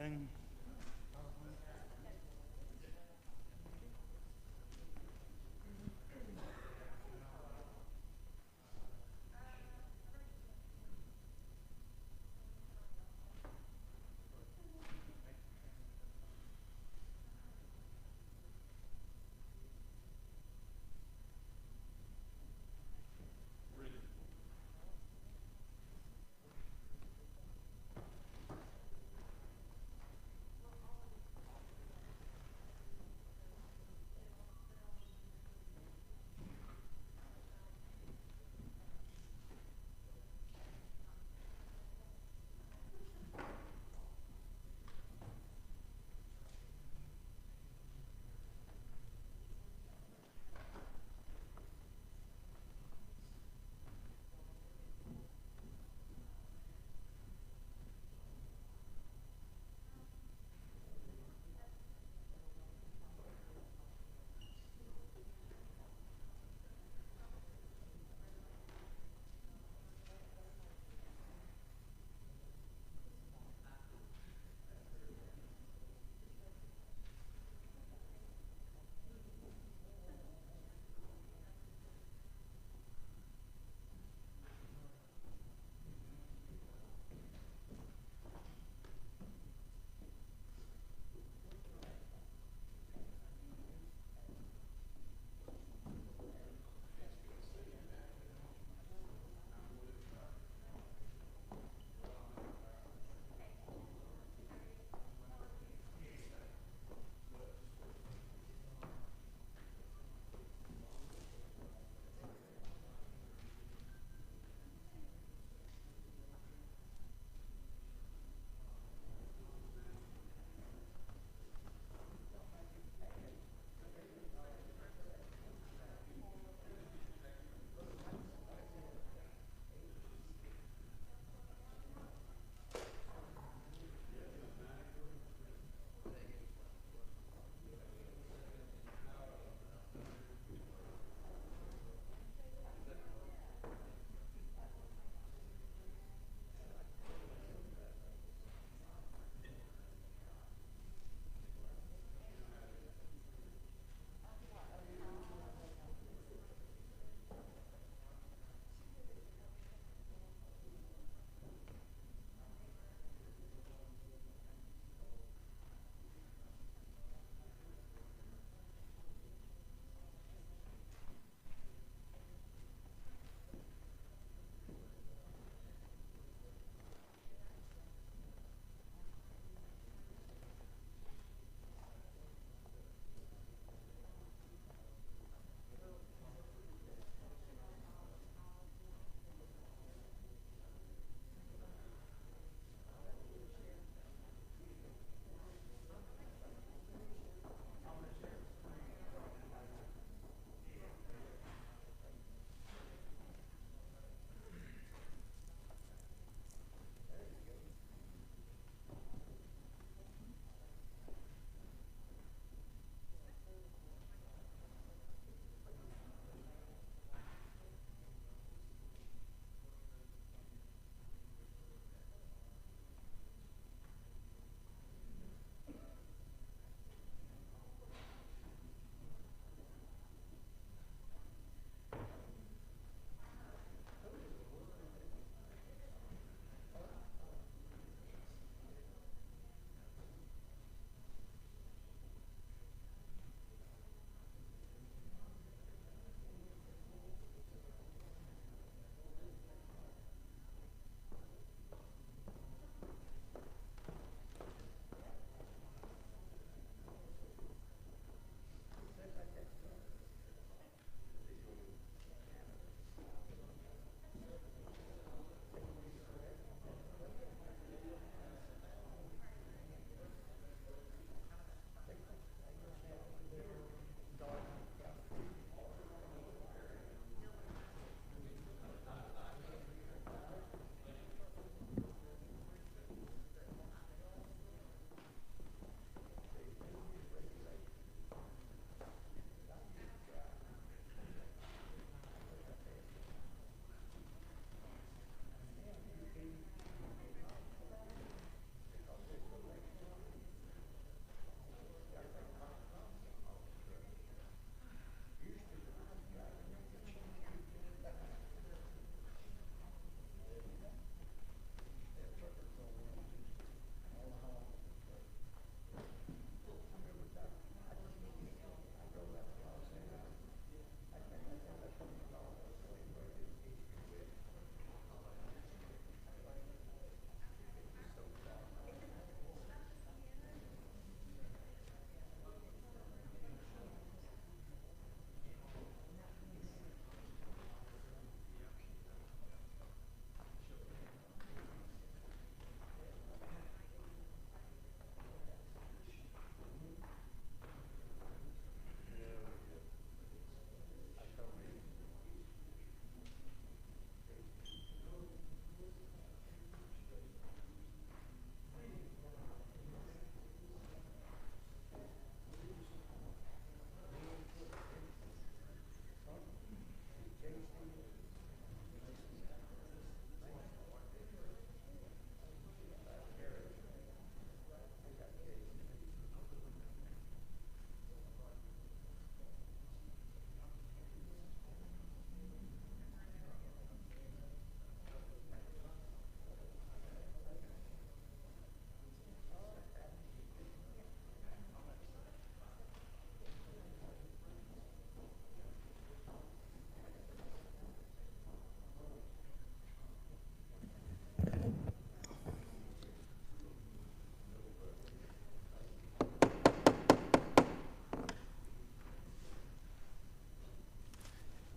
time.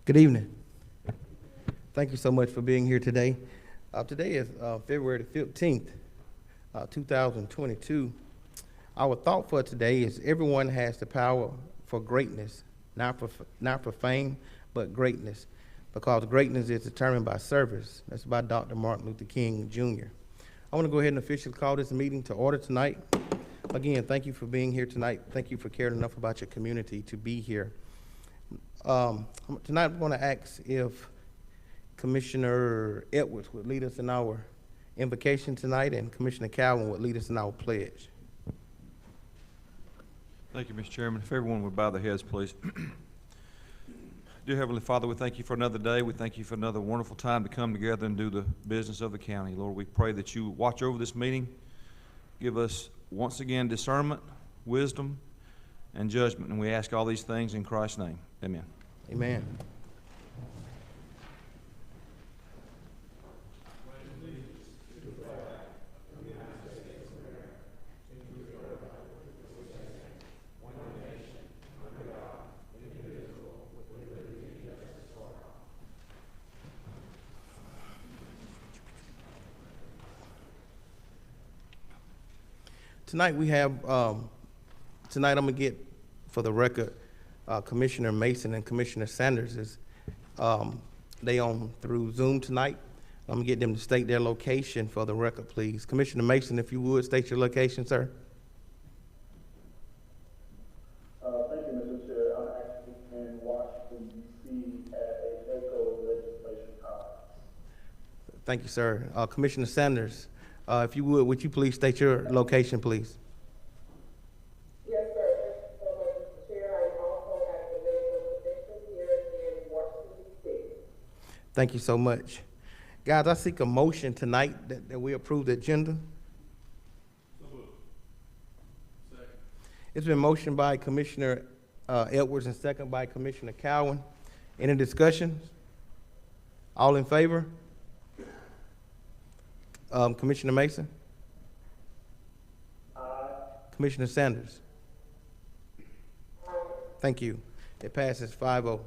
Good evening. Thank you so much for being here today. Today is February the 15th, 2022. Our thought for today is everyone has the power for greatness, not for fame, but greatness, because greatness is determined by service. That's by Dr. Martin Luther King, Jr. I want to go ahead and officially call this meeting to order tonight. Again, thank you for being here tonight. Thank you for caring enough about your community to be here. Tonight I'm going to ask if Commissioner Edwards would lead us in our invocation tonight, and Commissioner Calvin would lead us in our pledge. Thank you, Mr. Chairman. If everyone would bow their heads, please. Dear Heavenly Father, we thank you for another day. We thank you for another wonderful time to come together and do the business of the county. Lord, we pray that you watch over this meeting. Give us, once again, discernment, wisdom, and judgment. And we ask all these things in Christ's name. Amen. Amen. Tonight we have, tonight I'm gonna get, for the record, Commissioner Mason and Commissioner Sanders is, they on through Zoom tonight. I'm gonna get them to state their location for the record, please. Commissioner Mason, if you would, state your location, sir. Thank you, Mr. Chair. I'm actually in Washington, D.C. at a NACO legislation conference. Thank you, sir. Commissioner Sanders, if you would you please state your location, please? Yes, sir. Thank you so much, Mr. Chair. I'm also at the NACO convention here in Washington, D.C. Thank you so much. Guys, I seek a motion tonight that we approve the agenda. Second. It's been motioned by Commissioner Edwards and second by Commissioner Cowan. Any discussions? All in favor? Commissioner Mason? Aye. Commissioner Sanders? Thank you. It passes 5-0.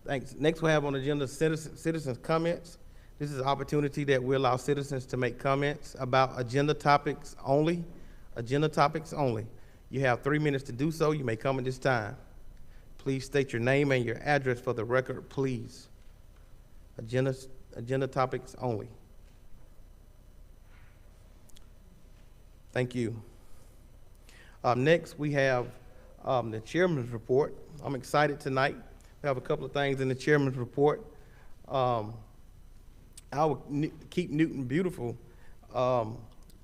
Thanks. Next we have on the agenda citizens comments. This is an opportunity that we allow citizens to make comments about agenda topics only. Agenda topics only. You have 3 minutes to do so. You may come at this time. Please state your name and your address for the record, please. Agenda topics only. Thank you. Next, we have the chairman's report. I'm excited tonight. We have a couple of things in the chairman's report. Our Keep Newton Beautiful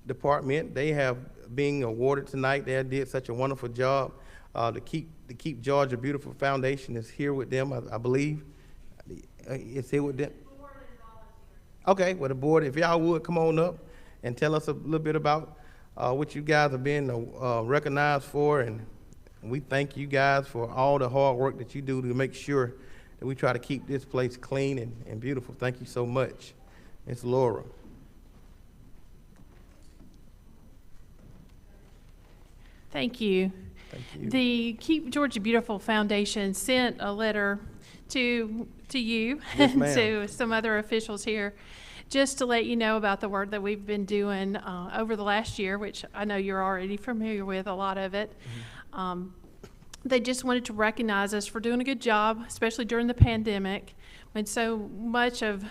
department, they have being awarded tonight. They did such a wonderful job. The Keep Georgia Beautiful Foundation is here with them, I believe. It's here with them. Okay, well, the board, if y'all would come on up and tell us a little bit about what you guys are being recognized for, and we thank you guys for all the hard work that you do to make sure that we try to keep this place clean and beautiful. Thank you so much. It's Laura. Thank you. Thank you. The Keep Georgia Beautiful Foundation sent a letter to you Yes, and ma'am. to some other officials here, just to let you know about the work that we've been doing over the last year, which I know you're already familiar with a lot of it. They just wanted to recognize us for doing a good job, especially during the pandemic, when so much of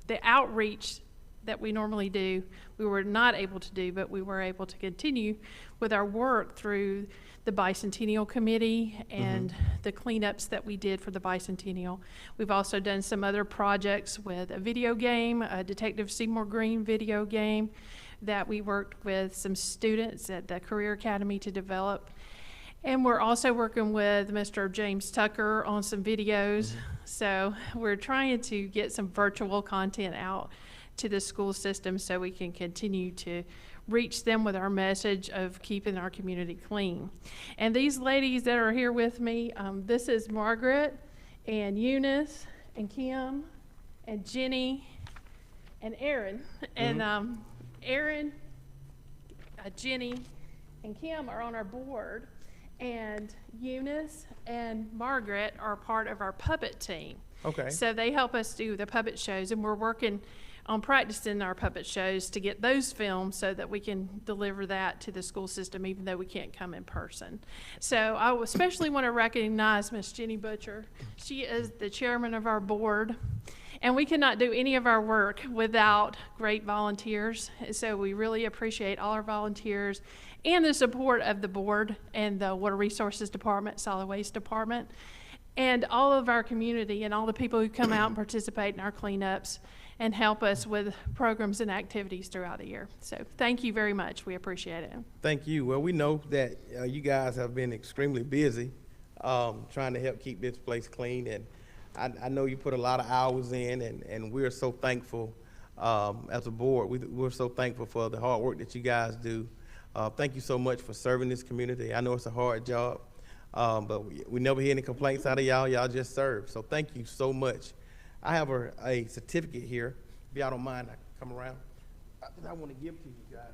the outreach that we normally do, we were not able to do, but we were able to continue with our work through the Bicentennial Committee and the cleanups that we did for the Bicentennial. We've also done some other projects with a video game, a Detective Seymour Green video game that we worked with some students at the Career Academy to develop. And we're also working with Mr. James Tucker on some videos. So we're trying to get some virtual content out to the school system so we can continue to reach them with our message of keeping our community clean. And these ladies that are here with me, this is Margaret and Eunice and Kim and Jenny and Erin. And Erin, Jenny, and Kim are on our board. And Eunice and Margaret are part of our puppet team. Okay. So they help us do the puppet shows, and we're working on practicing our puppet shows to get those filmed so that we can deliver that to the school system, even though we can't come in person. So I especially want to recognize Miss Jenny Butcher. She is the chairman of our board, and we cannot do any of our work without great volunteers. So we really appreciate all our volunteers and the support of the board and the Water Resources Department, Solid Waste Department, and all of our community and all the people who come out and participate in our cleanups and help us with programs and activities throughout the year. So thank you very much. We appreciate it. Thank you. Well, we know that you guys have been extremely busy trying to help keep this place clean, and I know you put a lot of hours in, and we're so thankful as a board. We're so thankful for the hard work that you guys do. Thank you so much for serving this community. I know it's a hard job, but we never hear any complaints out of y'all. Y'all just serve. So thank you so much. I have a certificate here. If y'all don't mind, I come around. I want to give to you guys.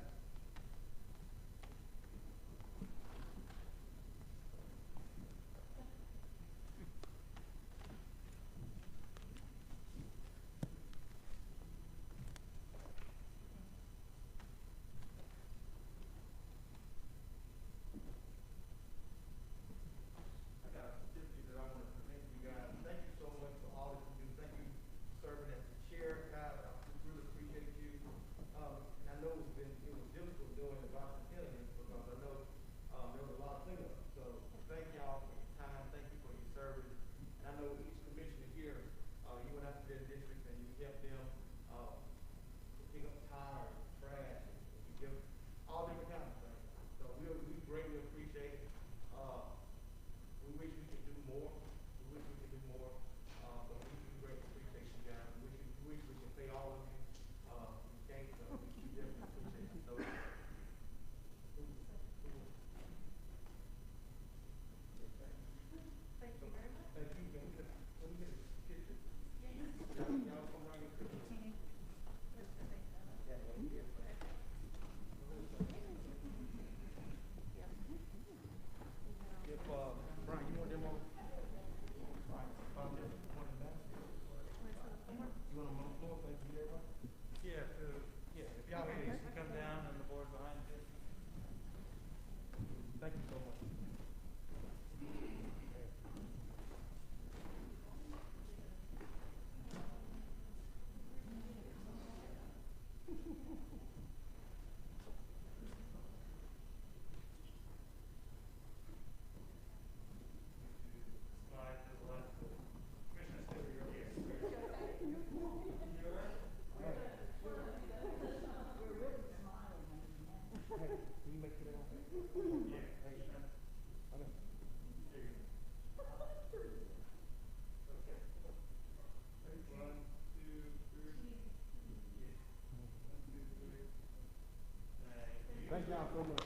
Thank y'all so much.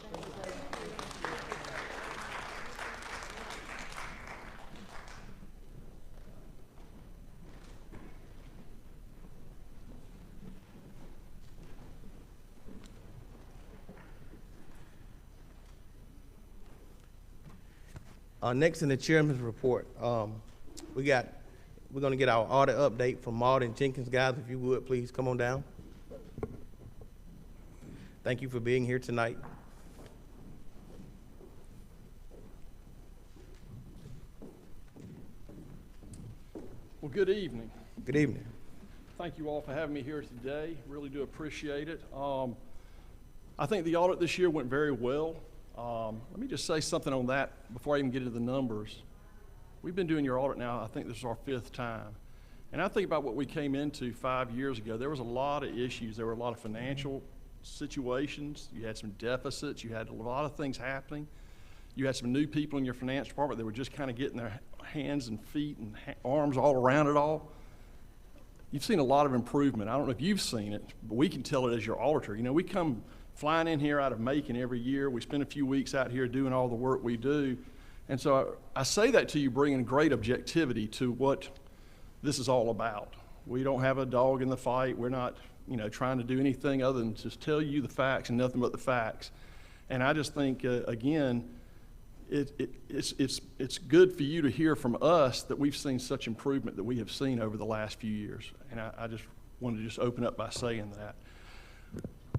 Next in the chairman's report, we're going to get our audit update from Maude and Jenkins. Guys, if you would, please come on down. Thank you for being here tonight. Well, good evening. Good evening. Thank you all for having me here today. Really do appreciate it. I think the audit this year went very well. Let me just say something on that before I even get into the numbers. We've been doing your audit now, I think this is our 5th time. And I think about what we came into 5 years ago. There was a lot of issues. There were a lot of financial situations. You had some deficits. You had a lot of things happening. You had some new people in your finance department that were just kind of getting their hands and feet and arms all around it all. You've seen a lot of improvement. I don't know if you've seen it, but we can tell it as your auditor. You know, we come flying in here out of Macon every year. We spend a few weeks out here doing all the work we do. And so I say that to you bringing great objectivity to what this is all about. We don't have a dog in the fight. We're not, you know, trying to do anything other than just tell you the facts and nothing but the facts. And I just think, again, it's good for you to hear from us that we've seen such improvement that we have seen over the last few years. And I just wanted to just open up by saying that.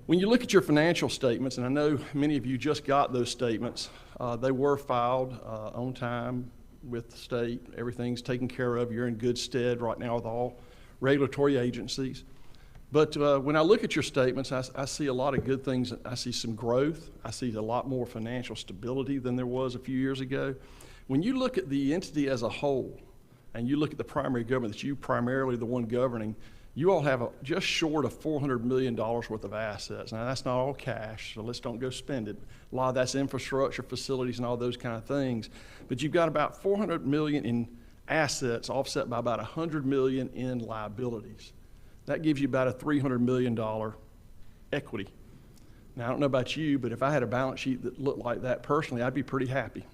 When you look at your financial statements, and I know many of you just got those statements, they were filed on time with the state. Everything's taken care of. You're in good stead right now with all regulatory agencies. But when I look at your statements, I see a lot of good things. I see some growth. I see a lot more financial stability than there was a few years ago. When you look at the entity as a whole, and you look at the primary government, that you primarily the one governing, you all have just short of $400 million worth of assets. Now, that's not all cash, so let's don't go spend it. A lot of that's infrastructure, facilities, and all those kind of things. But you've got about $400 million in assets offset by about $100 million in liabilities. That gives you about a $300 million equity. Now, I don't know about you, but if I had a balance sheet that looked like that personally, I'd be pretty happy.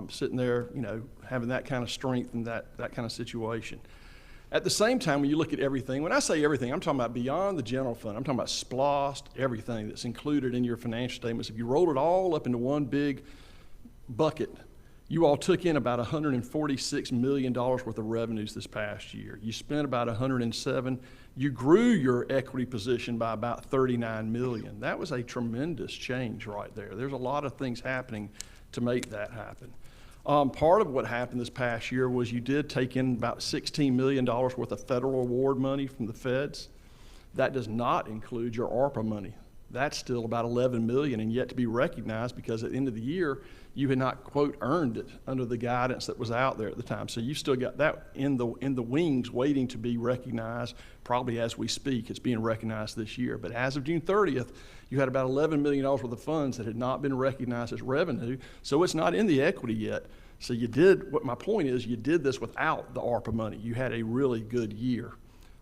Sitting there, you know, having that kind of strength and that kind of situation. At the same time, when you look at everything, when I say everything, I'm talking about beyond the general fund. I'm talking about SPLOST, everything that's included in your financial statements. If you rolled it all up into one big bucket, you all took in about $146 million worth of revenues this past year. You spent about $107. You grew your equity position by about $39 million. That was a tremendous change right there. There's a lot of things happening to make that happen. Part of what happened this past year was you did take in about $16 million worth of federal award money from the feds. That does not include your ARPA money. That's still about $11 million and yet to be recognized because at the end of the year, you had not, quote, earned it under the guidance that was out there at the time. So you've still got that in the wings waiting to be recognized, probably as we speak. It's being recognized this year. But as of June 30th, you had about $11 million worth of funds that had not been recognized as revenue, so it's not in the equity yet. So you did, what my point is, you did this without the ARPA money. You had a really good year.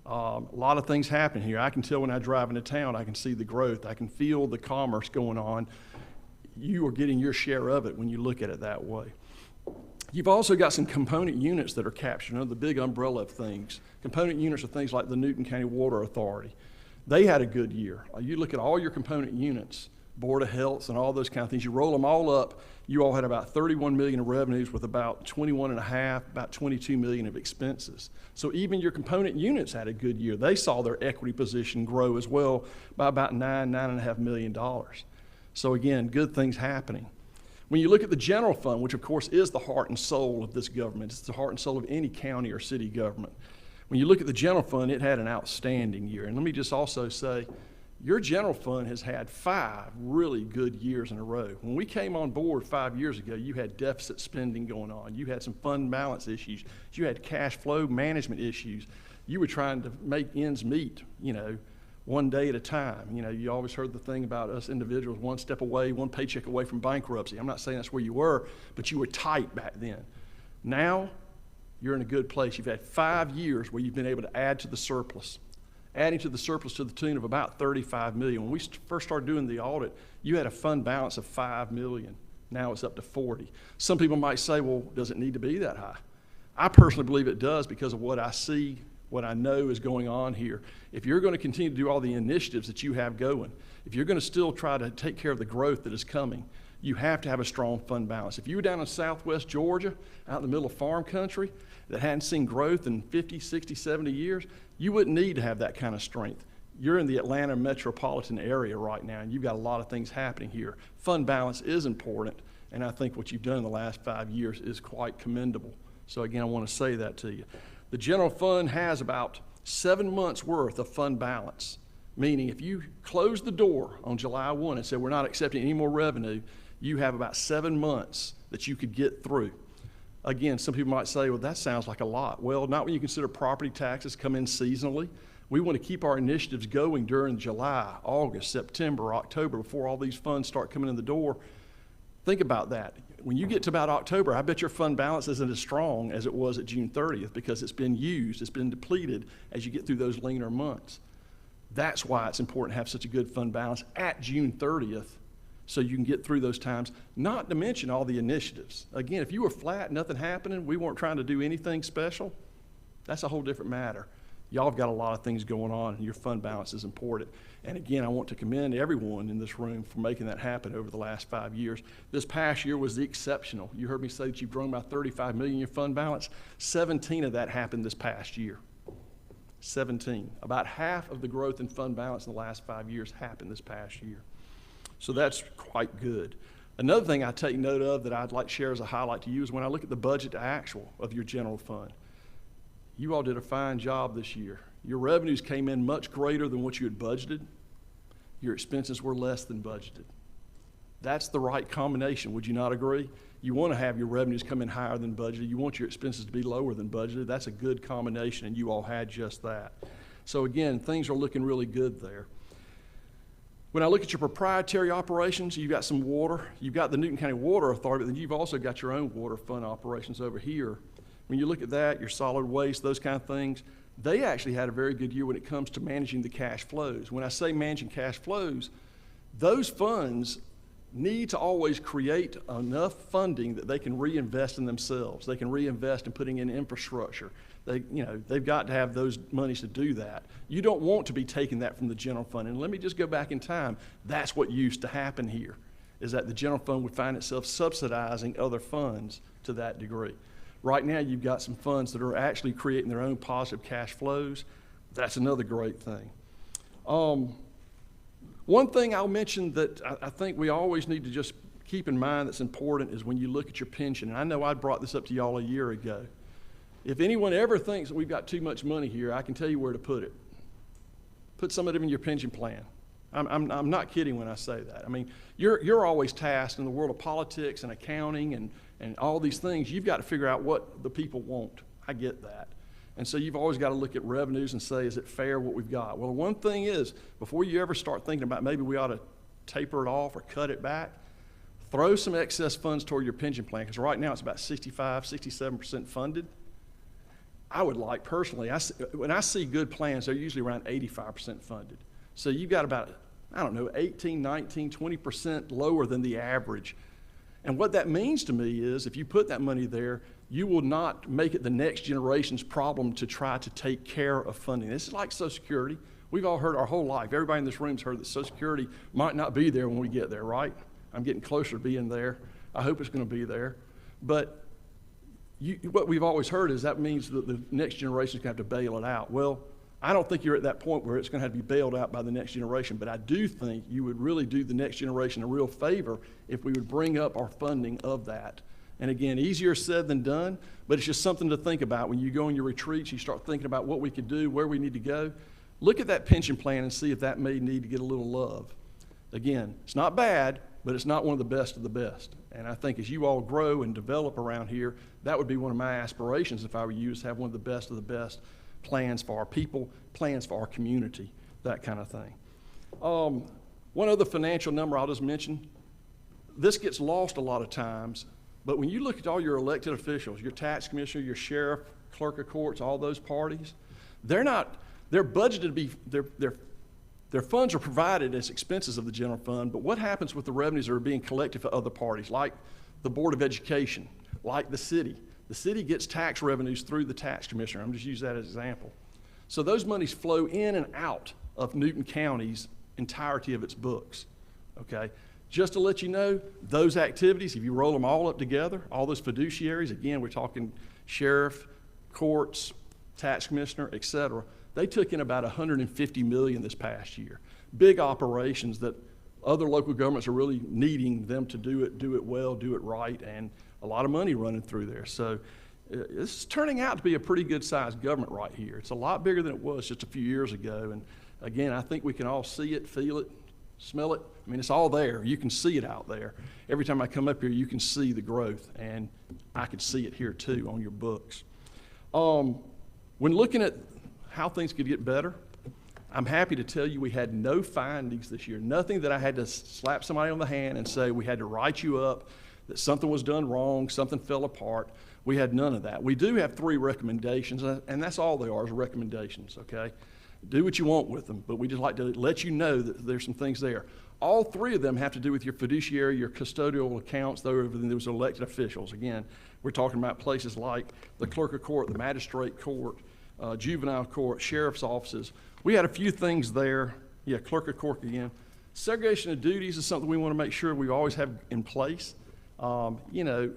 A lot of things happen here. I can tell when I drive into town, I can see the growth. I can feel the commerce going on. You are getting your share of it when you look at it that way. You've also got some component units that are captured under the big umbrella of things. Component units are things like the Newton County Water Authority. They had a good year. You look at all your component units, Board of Health and all those kind of things, you roll them all up, you all had about $31 million in revenues with about 21.5, about $22 million of expenses. So even your component units had a good year. They saw their equity position grow as well by about $9.5 million. So again, good things happening. When you look at the general fund, which of course is the heart and soul of this government, it's the heart and soul of any county or city government. When you look at the general fund, it had an outstanding year. And let me just also say, your general fund has had 5 really good years in a row. When we came on board 5 years ago, you had deficit spending going on. You had some fund balance issues. You had cash flow management issues. You were trying to make ends meet, you know, one day at a time. You know, you always heard the thing about us individuals, one step away, one paycheck away from bankruptcy. I'm not saying that's where you were, but you were tight back then. Now, you're in a good place. You've had 5 years where you've been able to add to the surplus. Adding to the surplus to the tune of about $35 million. When we first started doing the audit, you had a fund balance of $5 million. Now it's up to 40. Some people might say, well, does it need to be that high? I personally believe it does because of what I see, what I know is going on here. If you're going to continue to do all the initiatives that you have going, if you're going to still try to take care of the growth that is coming, you have to have a strong fund balance. If you were down in southwest Georgia, out in the middle of farm country, that hadn't seen growth in 50, 60, 70 years, you wouldn't need to have that kind of strength. You're in the Atlanta metropolitan area right now, and you've got a lot of things happening here. Fund balance is important, and I think what you've done in the last 5 years is quite commendable. So again, I want to say that to you. The general fund has about 7 months worth of fund balance, meaning if you close the door on July 1 and said we're not accepting any more revenue, you have about 7 months that you could get through. Again, some people might say, well, that sounds like a lot. Well, not when you consider property taxes come in seasonally. We want to keep our initiatives going during July, August, September, October, before all these funds start coming in the door. Think about that. When you get to about October, I bet your fund balance isn't as strong as it was at June 30th because it's been used, it's been depleted as you get through those leaner months. That's why it's important to have such a good fund balance at June 30th so you can get through those times, not to mention all the initiatives. Again, if you were flat, nothing happening, we weren't trying to do anything special, that's a whole different matter. Y'all have got a lot of things going on, and your fund balance is important. And again, I want to commend everyone in this room for making that happen over the last 5 years. This past year was the exceptional. You heard me say that you've grown by $35 million in your fund balance. 17 of that happened this past year. 17. About half of the growth in fund balance in the last 5 years happened this past year. So that's quite good. Another thing I take note of that I'd like to share as a highlight to you is when I look at the budget to actual of your general fund. You all did a fine job this year. Your revenues came in much greater than what you had budgeted. Your expenses were less than budgeted. That's the right combination, would you not agree? You want to have your revenues come in higher than budgeted. You want your expenses to be lower than budgeted. That's a good combination, and you all had just that. So again, things are looking really good there. When I look at your proprietary operations, you've got some water. You've got the Newton County Water Authority, but then you've also got your own water fund operations over here. When you look at that, your solid waste, those kind of things, they actually had a very good year when it comes to managing the cash flows. When I say managing cash flows, those funds need to always create enough funding that they can reinvest in themselves. They can reinvest in putting in infrastructure. They've got to have those monies to do that. You don't want to be taking that from the general fund. And let me just go back in time. That's what used to happen here, is that the general fund would find itself subsidizing other funds to that degree. Right now, you've got some funds that are actually creating their own positive cash flows. That's another great thing. One thing I'll mention that I think we always need to just keep in mind that's important is when you look at your pension. And I know I brought this up to y'all a year ago. If anyone ever thinks that we've got too much money here, I can tell you where to put it. Put some of it in your pension plan. I'm not kidding when I say that. I mean, you're always tasked in the world of politics and accounting and all these things. You've got to figure out what the people want. I get that. And so you've always got to look at revenues and say, is it fair what we've got? Well, one thing is, before you ever start thinking about maybe we ought to taper it off or cut it back, throw some excess funds toward your pension plan, because right now it's about 65, 67% funded. I would like, personally, when I see good plans, they're usually around 85% funded. So you've got about, 18, 19, 20% lower than the average. And what that means to me is if you put that money there, you will not make it the next generation's problem to try to take care of funding. This is like Social Security. We've all heard our whole life. Everybody in this room's heard that Social Security might not be there when we get there, right? I'm getting closer to being there. I hope it's going to be there. But what we've always heard is that means that the next generation's going to have to bail it out. Well, I don't think you're at that point where it's going to have to be bailed out by the next generation, but I do think you would really do the next generation a real favor if we would bring up our funding of that. And again, easier said than done, but it's just something to think about. When you go on your retreats, you start thinking about what we could do, where we need to go. Look at that pension plan and see if that may need to get a little love. Again, it's not bad, but it's not one of the best of the best. And I think as you all grow and develop around here, that would be one of my aspirations if I were you, is to have one of the best plans for our people, plans for our community, that kind of thing. One other financial number I'll just mention. This gets lost a lot of times, but when you look at all your elected officials, your tax commissioner, your sheriff, clerk of courts, all those parties, they're budgeted to be, their funds are provided as expenses of the general fund, but what happens with the revenues that are being collected for other parties, like the Board of Education, like the city? The city gets tax revenues through the tax commissioner. I'm just using that as an example. So those monies flow in and out of Newton County's entirety of its books, okay? Just to let you know, those activities, if you roll them all up together, all those fiduciaries, again, we're talking sheriff, courts, tax commissioner, et cetera, they took in about $150 million this past year. Big operations that other local governments are really needing them to do it well, do it right, and a lot of money running through there. So it's turning out to be a pretty good sized government right here. It's a lot bigger than it was just a few years ago. And again, I think we can all see it, feel it, smell it. I mean, it's all there. You can see it out there. Every time I come up here, you can see the growth, and I can see it here too on your books. When looking at how things could get better, I'm happy to tell you we had no findings this year. Nothing that I had to slap somebody on the hand and say we had to write you up, that something was done wrong, something fell apart. We had none of that. We do have 3 recommendations, and that's all they are, is recommendations, okay? Do what you want with them, but we just like to let you know that there's some things there. All 3 of them have to do with your fiduciary, your custodial accounts, those elected officials. Again, we're talking about places like the clerk of court, the magistrate court, juvenile court, sheriff's offices. We had a few things there. Yeah, clerk of court again. Segregation of duties is something we want to make sure we always have in place. You know,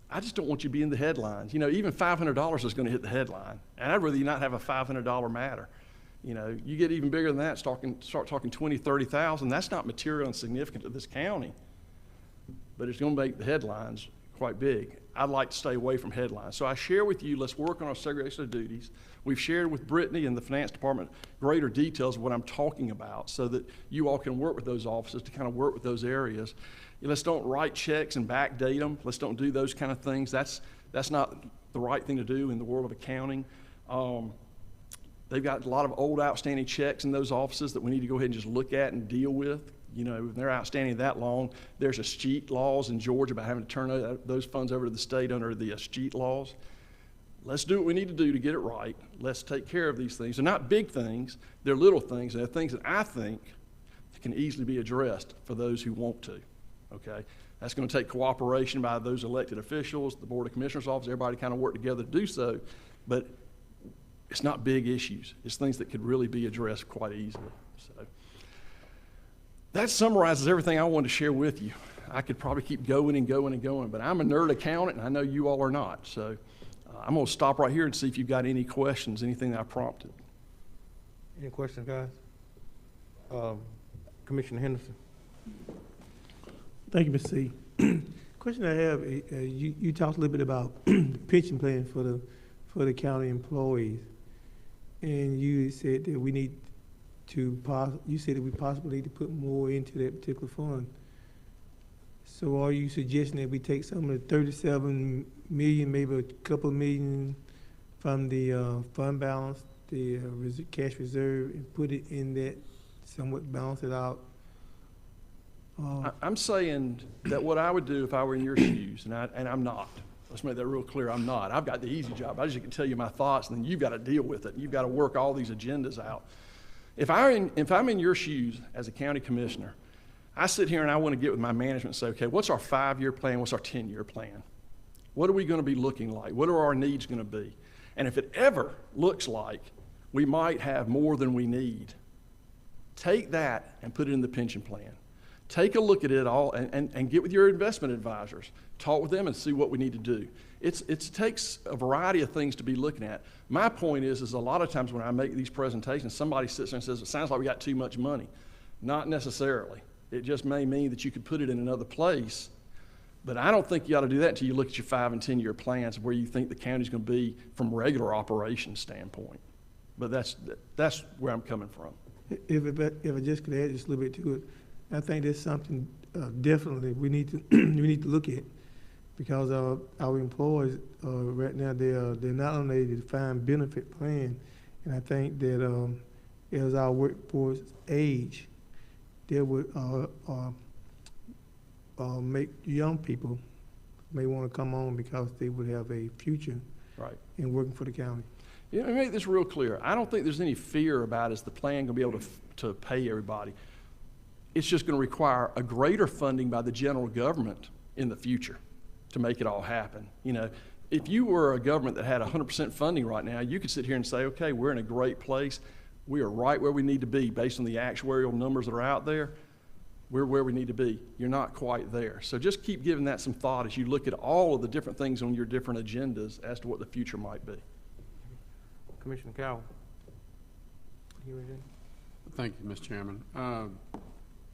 I just don't want you to be in the headlines. You know, even $500 is going to hit the headline, and I'd rather you not have a $500 matter. You know, you get even bigger than that, start talking 20, 30,000. That's not material and significant to this county, but it's going to make the headlines quite big. I'd like to stay away from headlines. So I share with you, let's work on our segregation of duties. We've shared with Brittany and the finance department greater details of what I'm talking about so that you all can work with those offices to kind of work with those areas. Let's don't write checks and backdate them. Let's don't do those kind of things. That's not the right thing to do in the world of accounting. They've got a lot of old outstanding checks in those offices that we need to go ahead and just look at and deal with. You know, if they're outstanding that long, there's escheat laws in Georgia about having to turn those funds over to the state under the escheat laws. Let's do what we need to do to get it right. Let's take care of these things. They're not big things. They're little things. They're things that I think can easily be addressed for those who want to, okay? That's going to take cooperation by those elected officials, the Board of Commissioners office, everybody kind of work together to do so, but it's not big issues. It's things that could really be addressed quite easily. So that summarizes everything I wanted to share with you. I could probably keep going and going and going, but I'm a nerd accountant, and I know you all are not. So I'm going to stop right here and see if you've got any questions, anything that I prompted. Any questions, guys? Commissioner Henderson. Thank you, Mr. C. Question I have, you talked a little bit about the pension plan for the county employees, and you said that we need to we possibly need to put more into that particular fund. So are you suggesting that we take some of the 37 million, maybe a couple of million from the fund balance, the cash reserve, and put it in that, somewhat balance it out? I'm saying that what I would do if I were in your shoes, and I'm not. Let's make that real clear. I'm not. I've got the easy job. I just can tell you my thoughts, and then you've got to deal with it. You've got to work all these agendas out. If I'm in your shoes as a county commissioner, I sit here and I want to get with my management and say, okay, what's our 5-year plan? What's our 10-year plan? What are we going to be looking like? What are our needs going to be? And if it ever looks like we might have more than we need, take that and put it in the pension plan. Take a look at it all and get with your investment advisors. Talk with them and see what we need to do. It takes a variety of things to be looking at. My point is a lot of times when I make these presentations, somebody sits there and says, it sounds like we got too much money. Not necessarily. It just may mean that you could put it in another place. But I don't think you ought to do that until you look at your 5- and 10-year plans of where you think the county's going to be from a regular operations standpoint. But that's where I'm coming from. If I just could add just a little bit to it, I think there's something definitely we need to we need to look at, because our employees right now they're not on a defined benefit plan, and I think that as our workforce age, they would make young people may want to come on because they would have a future Right. in working for the county. Yeah, let me make this real clear. I don't think there's any fear about is the plan going to be able to pay everybody. It's just going to require a greater funding by the general government in the future to make it all happen. You know, if you were a government that had 100% funding right now, you could sit here and say, okay, we're in a great place. We are right where we need to be based on the actuarial numbers that are out there. We're where we need to be. You're not quite there. So just keep giving that some thought as you look at all of the different things on your different agendas as to what the future might be. Commissioner Cowell. Thank you, Mr. Chairman.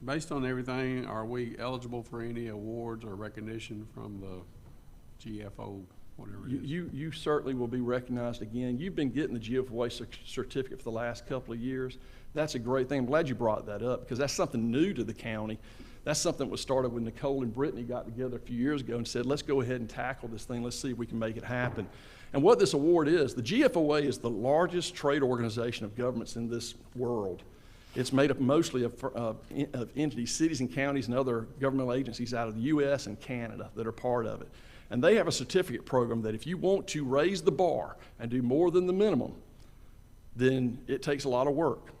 Based on everything, are we eligible for any awards or recognition from the GFO, whatever it is? You certainly will be recognized again. You've been getting the GFOA certificate for the last couple of years. That's a great thing. I'm glad you brought that up because that's something new to the county. That's something that was started when Nicole and Brittany got together a few years ago and said, let's go ahead and tackle this thing. Let's see if we can make it happen. And what this award is, the GFOA is the largest trade organization of governments in this world. It's made up mostly of entities, cities and counties and other governmental agencies out of the U.S. and Canada that are part of it. And they have a certificate program that if you want to raise the bar and do more than the minimum, then it takes a lot of work.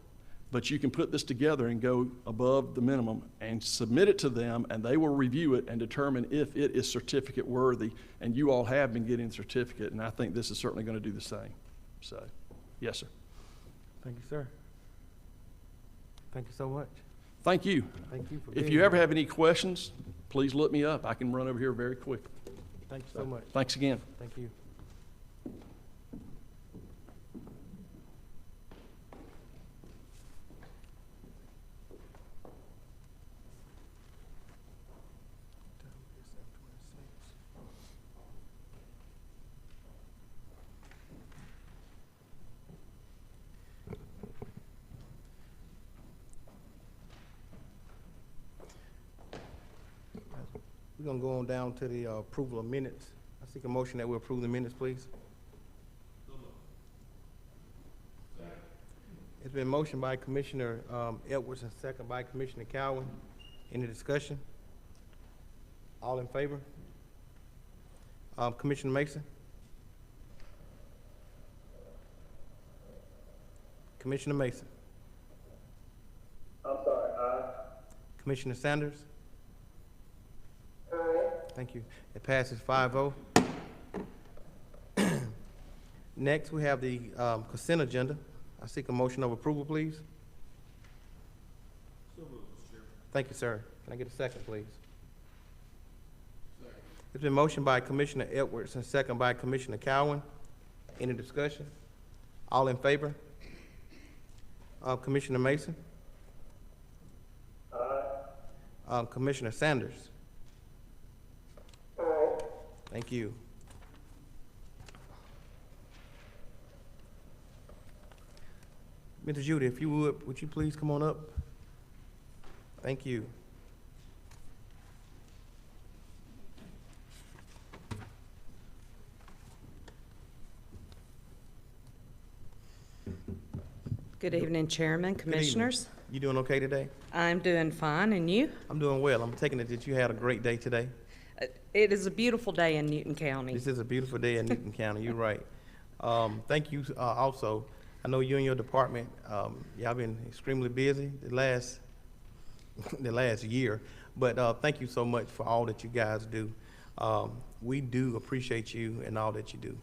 But you can put this together and go above the minimum and submit it to them, and they will review it and determine if it is certificate worthy. And you all have been getting the certificate, and I think this is certainly going to do the same. So Yes, sir. Thank you, sir. Thank you so much. Thank you. Thank you for If being you ever here. have any questions, please look me up. I can run over here very quickly. Thank you so much. Thanks again. Thank you. We're gonna go on down to the approval of minutes. I seek a motion that we approve the minutes, please. It's been motioned by Commissioner Edwards and second by Commissioner Cowan. Any discussion? All in favor? Commissioner Mason? Commissioner Mason? I'm sorry, aye. Commissioner Sanders? Aye. Thank you. It passes 5-0. Next, we have the consent agenda. I seek a motion of approval, please. So moved, Mr. Chairman. Thank you, sir. Can I get a second, please? Second. It's been motioned by Commissioner Edwards and second by Commissioner Cowan. Any discussion? All in favor? Commissioner Mason? Aye. Commissioner Sanders? Aye. Thank you. Mr. Judy, if you would you please come on up? Thank you. Good evening, Chairman, Good evening. Commissioners. You doing okay today? I'm doing fine, and you? I'm doing well. I'm taking it that you had a great day today. It is a beautiful day in Newton County. This is a beautiful day in Newton County. You're right. Thank you also. I know you and your department, y'all been extremely busy the last year, but thank you so much for all that you guys do. We do appreciate you and all that you do.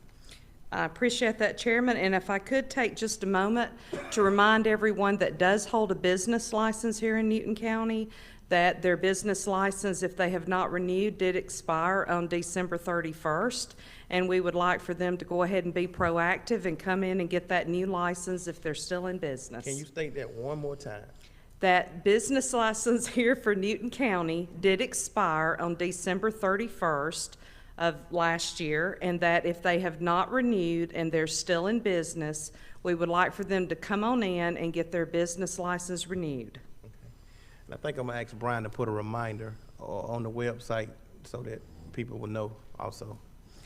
I appreciate that, Chairman, and if I could take just a moment to remind everyone that does hold a business license here in Newton County, that their business license, if they have not renewed, did expire on December 31st, and we would like for them to go ahead and be proactive and come in and get that new license if they're still in business. Can you state that one more time? That business license here for Newton County did expire on December 31st of last year, and that if they have not renewed and they're still in business, we would like for them to come on in and get their business license renewed. And I think I'm gonna ask Brian to put a reminder on the website so that people will know also.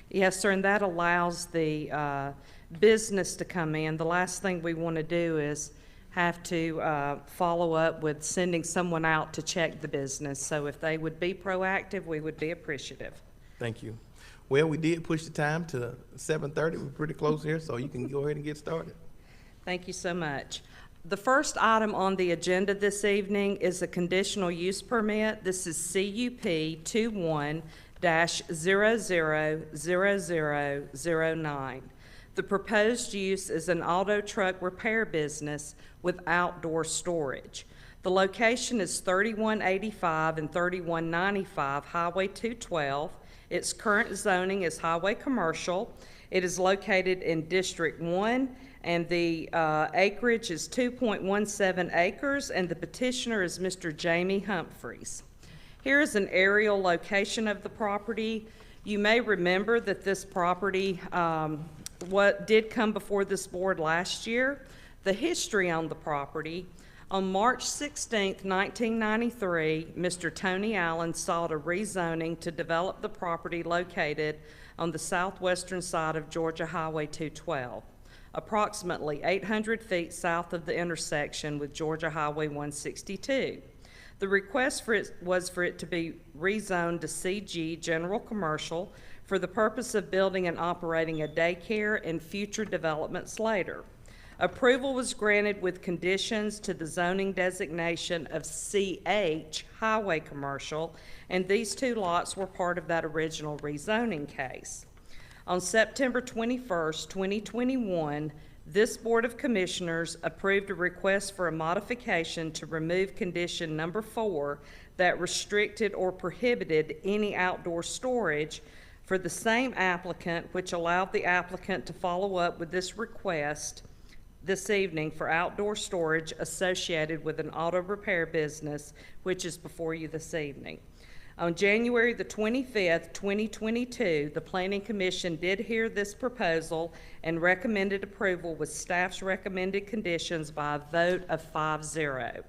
Yes, sir, and that allows the business to come in. The last thing we want to do is have to follow up with sending someone out to check the business. So if they would be proactive, we would be appreciative. Thank you. Well, we did push the time to 7:30. We're pretty close here, so you can go ahead and get started. Thank you so much. The first item on the agenda this evening is a conditional use permit. This is CUP 21-000009. The proposed use is an auto truck repair business with outdoor storage. The location is 3185 and 3195 Highway 212. Its current zoning is highway commercial. It is located in District 1, and the acreage is 2.17 acres, and the petitioner is Mr. Jamie Humphreys. Here is an aerial location of the property. You may remember that this property did come before this board last year. The history on the property: on March 16, 1993, Mr. Tony Allen sought a rezoning to develop the property located on the southwestern side of Georgia Highway 212, approximately 800 feet south of the intersection with Georgia Highway 162. The request was for it to be rezoned to CG, General Commercial, for the purpose of building and operating a daycare and future developments later. Approval was granted with conditions to the zoning designation of CH, Highway Commercial, and these two lots were part of that original rezoning case. On September 21st, 2021, This Board of Commissioners approved a request for a modification to remove condition number 4 that restricted or prohibited any outdoor storage for the same applicant, which allowed the applicant to follow up with this request this evening for outdoor storage associated with an auto repair business, which is before you this evening. On January the 25th, 2022, the Planning Commission did hear this proposal and recommended approval with staff's recommended conditions by a vote of 5-0.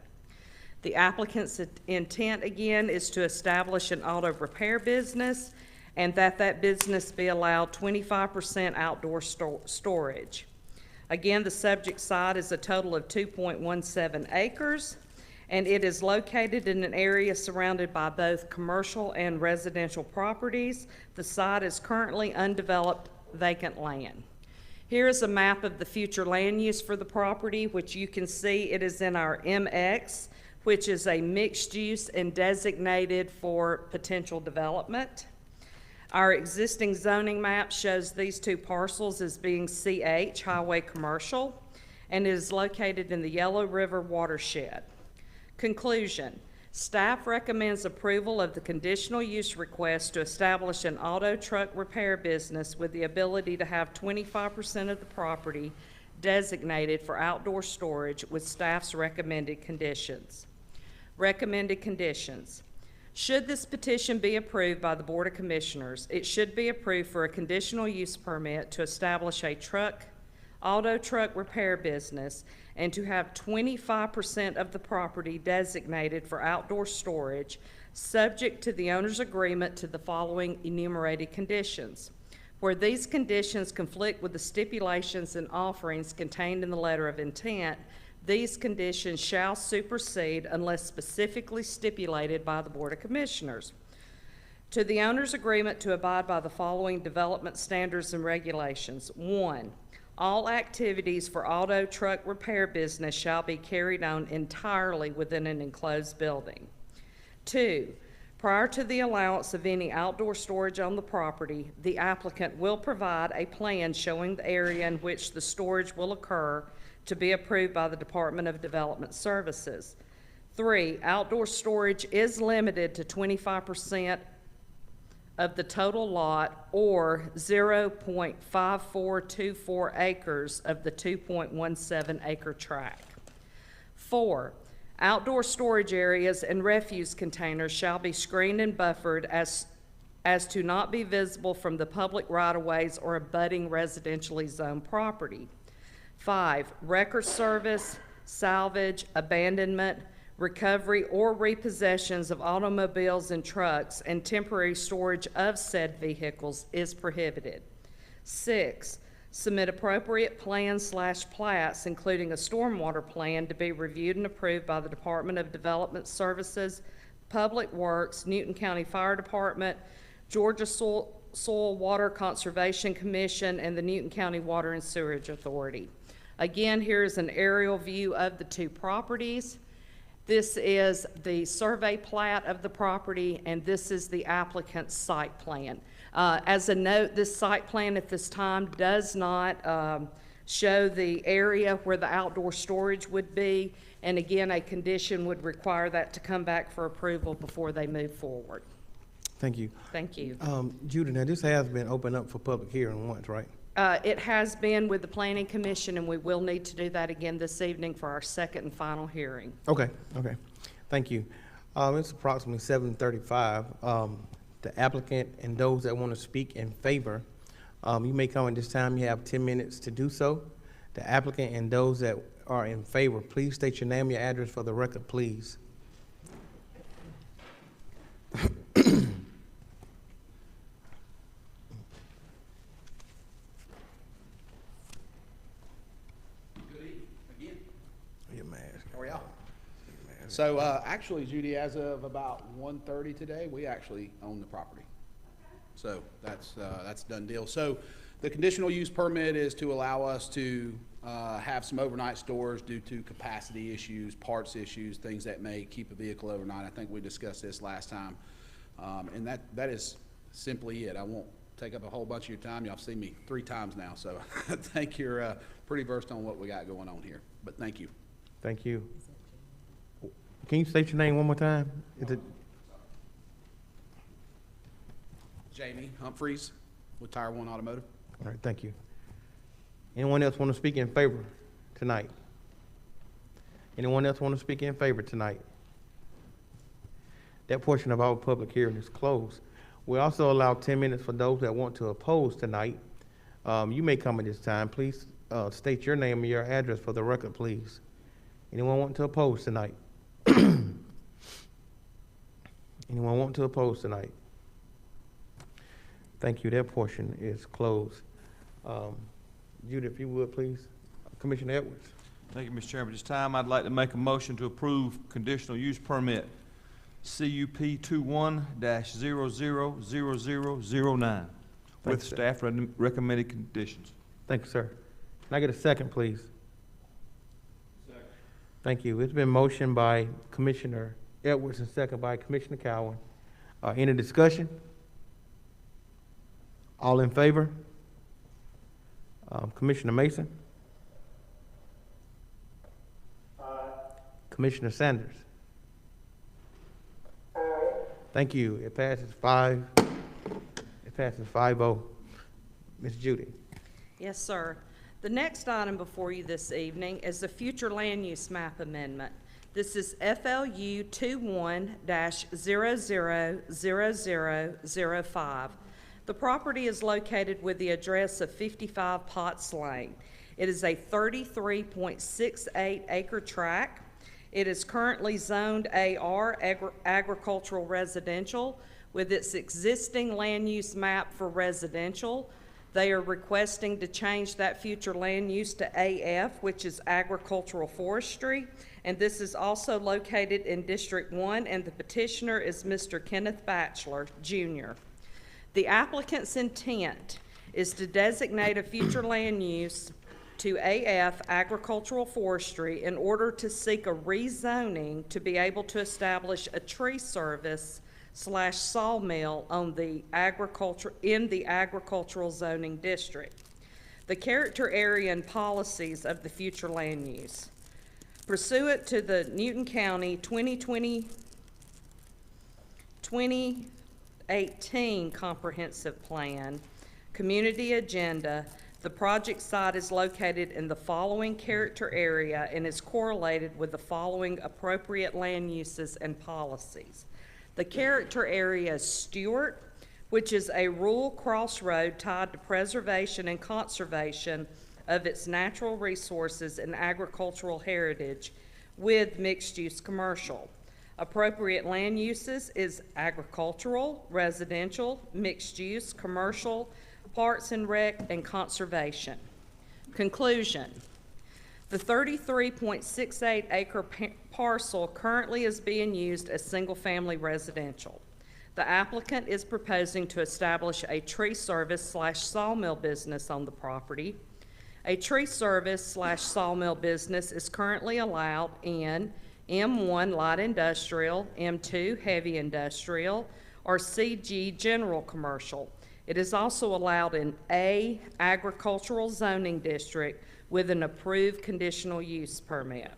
The applicant's intent, again, is to establish an auto repair business and that business be allowed 25% outdoor storage. Again, the subject site is a total of 2.17 acres, and it is located in an area surrounded by both commercial and residential properties. The site is currently undeveloped vacant land. Here is a map of the future land use for the property, which you can see it is in our MX, which is a mixed use and designated for potential development. Our existing zoning map shows these two parcels as being CH, Highway Commercial, and it is located in the Yellow River watershed. Conclusion, staff recommends approval of the conditional use request to establish an auto truck repair business with the ability to have 25% of the property designated for outdoor storage with staff's recommended conditions. Recommended conditions. Should this petition be approved by the Board of Commissioners, it should be approved for a conditional use permit to establish a auto truck repair business and to have 25% of the property designated for outdoor storage, subject to the owner's agreement to the following enumerated conditions. Where these conditions conflict with the stipulations and offerings contained in the letter of intent, these conditions shall supersede unless specifically stipulated by the Board of Commissioners. To the owner's agreement to abide by the following development standards and regulations. 1, all activities for auto truck repair business shall be carried on entirely within an enclosed building. 2, prior to the allowance of any outdoor storage on the property, the applicant will provide a plan showing the area in which the storage will occur to be approved by the Department of Development Services. 3, outdoor storage is limited to 25% of the total lot or 0.5424 acres of the 2.17 acre tract. 4, outdoor storage areas and refuse containers shall be screened and buffered as to not be visible from the public right-of-ways or abutting residentially zoned property. 5, record service, salvage, abandonment, recovery, or repossessions of automobiles and trucks and temporary storage of said vehicles is prohibited. 6, submit appropriate plans/plats, including a stormwater plan, to be reviewed and approved by the Department of Development Services, Public Works, Newton County Fire Department, Georgia Soil Water Conservation Commission, and the Newton County Water and Sewerage Authority. Again, here is an aerial view of the two properties. This is the survey plat of the property, and this is the applicant's site plan. As a note, this site plan at this time does not show the area where the outdoor storage would be, and again, a condition would require that to come back for approval before they move forward. Thank you. Thank you. Judy, now this has been opened up for public hearing once, right? It has been with the Planning Commission, and we will need to do that again this evening for our second and final hearing. Okay, thank you. It's approximately 7:35. The applicant and those that want to speak in favor, you may come at this time. You have 10 minutes to do so. The applicant and those that are in favor, please state your name, your address for the record, please. So actually, Judy, as of about 1:30 today, we actually own the property. So that's a done deal. So the conditional use permit is to allow us to have some overnight storage due to capacity issues, parts issues, things that may keep a vehicle overnight. I think we discussed this last time. And that is simply it. I won't take up a whole bunch of your time. Y'all have seen me 3 times now, so I think you're pretty versed on what we got going on here. But thank you. Thank you. Can you state your name one more time? Is it, Jamie Humphreys with Tire One Automotive. all right, thank you. Anyone else want to speak in favor tonight? Anyone else want to speak in favor tonight? That portion of our public hearing is closed. We also allow 10 minutes for those that want to oppose tonight. You may come at this time. Please state your name and your address for the record, please. Anyone want to oppose tonight? Anyone want to oppose tonight? Thank you. That portion is closed. Judy, if you would, please. Commissioner Edwards. Thank you, Mr. Chairman. At this time, I'd like to make a motion to approve conditional use permit CUP 21-000009 with you, sir. staff recommended conditions. Thank you, sir. Can I get a second, please? Second. Thank you. It's been motioned by Commissioner Edwards and second by Commissioner Cowan. Any discussion? All in favor? Commissioner Mason? Commissioner Sanders? Thank you. It passes 5-0. Ms. Judy. Yes, sir. The next item before you this evening is the future land use map amendment. This is FLU 21-000005. The property is located with the address of 55 Potts Lane. It is a 33.68 acre tract. It is currently zoned AR, agricultural residential, with its existing land use map for residential. They are requesting to change that future land use to AF, which is agricultural forestry, and this is also located in District 1, and the petitioner is Mr. Kenneth Batchelor, Jr. The applicant's intent is to designate a future land use to AF, agricultural forestry, in order to seek a rezoning to be able to establish a tree service / sawmill on the in the agricultural zoning district. The character area and policies of the future land use. Pursuant to the Newton County 2018 Comprehensive Plan, Community Agenda, the project site is located in the following character area and is correlated with the following appropriate land uses and policies. The character area is Stewart, which is a rural crossroad tied to preservation and conservation of its natural resources and agricultural heritage with mixed-use commercial. Appropriate land uses is agricultural, residential, mixed-use, commercial, parks and rec, and conservation. Conclusion. The 33.68 acre parcel currently is being used as single-family residential. The applicant is proposing to establish a tree service / sawmill business on the property. A tree service / sawmill business is currently allowed in M1 light industrial, M2 heavy industrial, or CG general commercial. It is also allowed in A agricultural zoning district with an approved conditional use permit.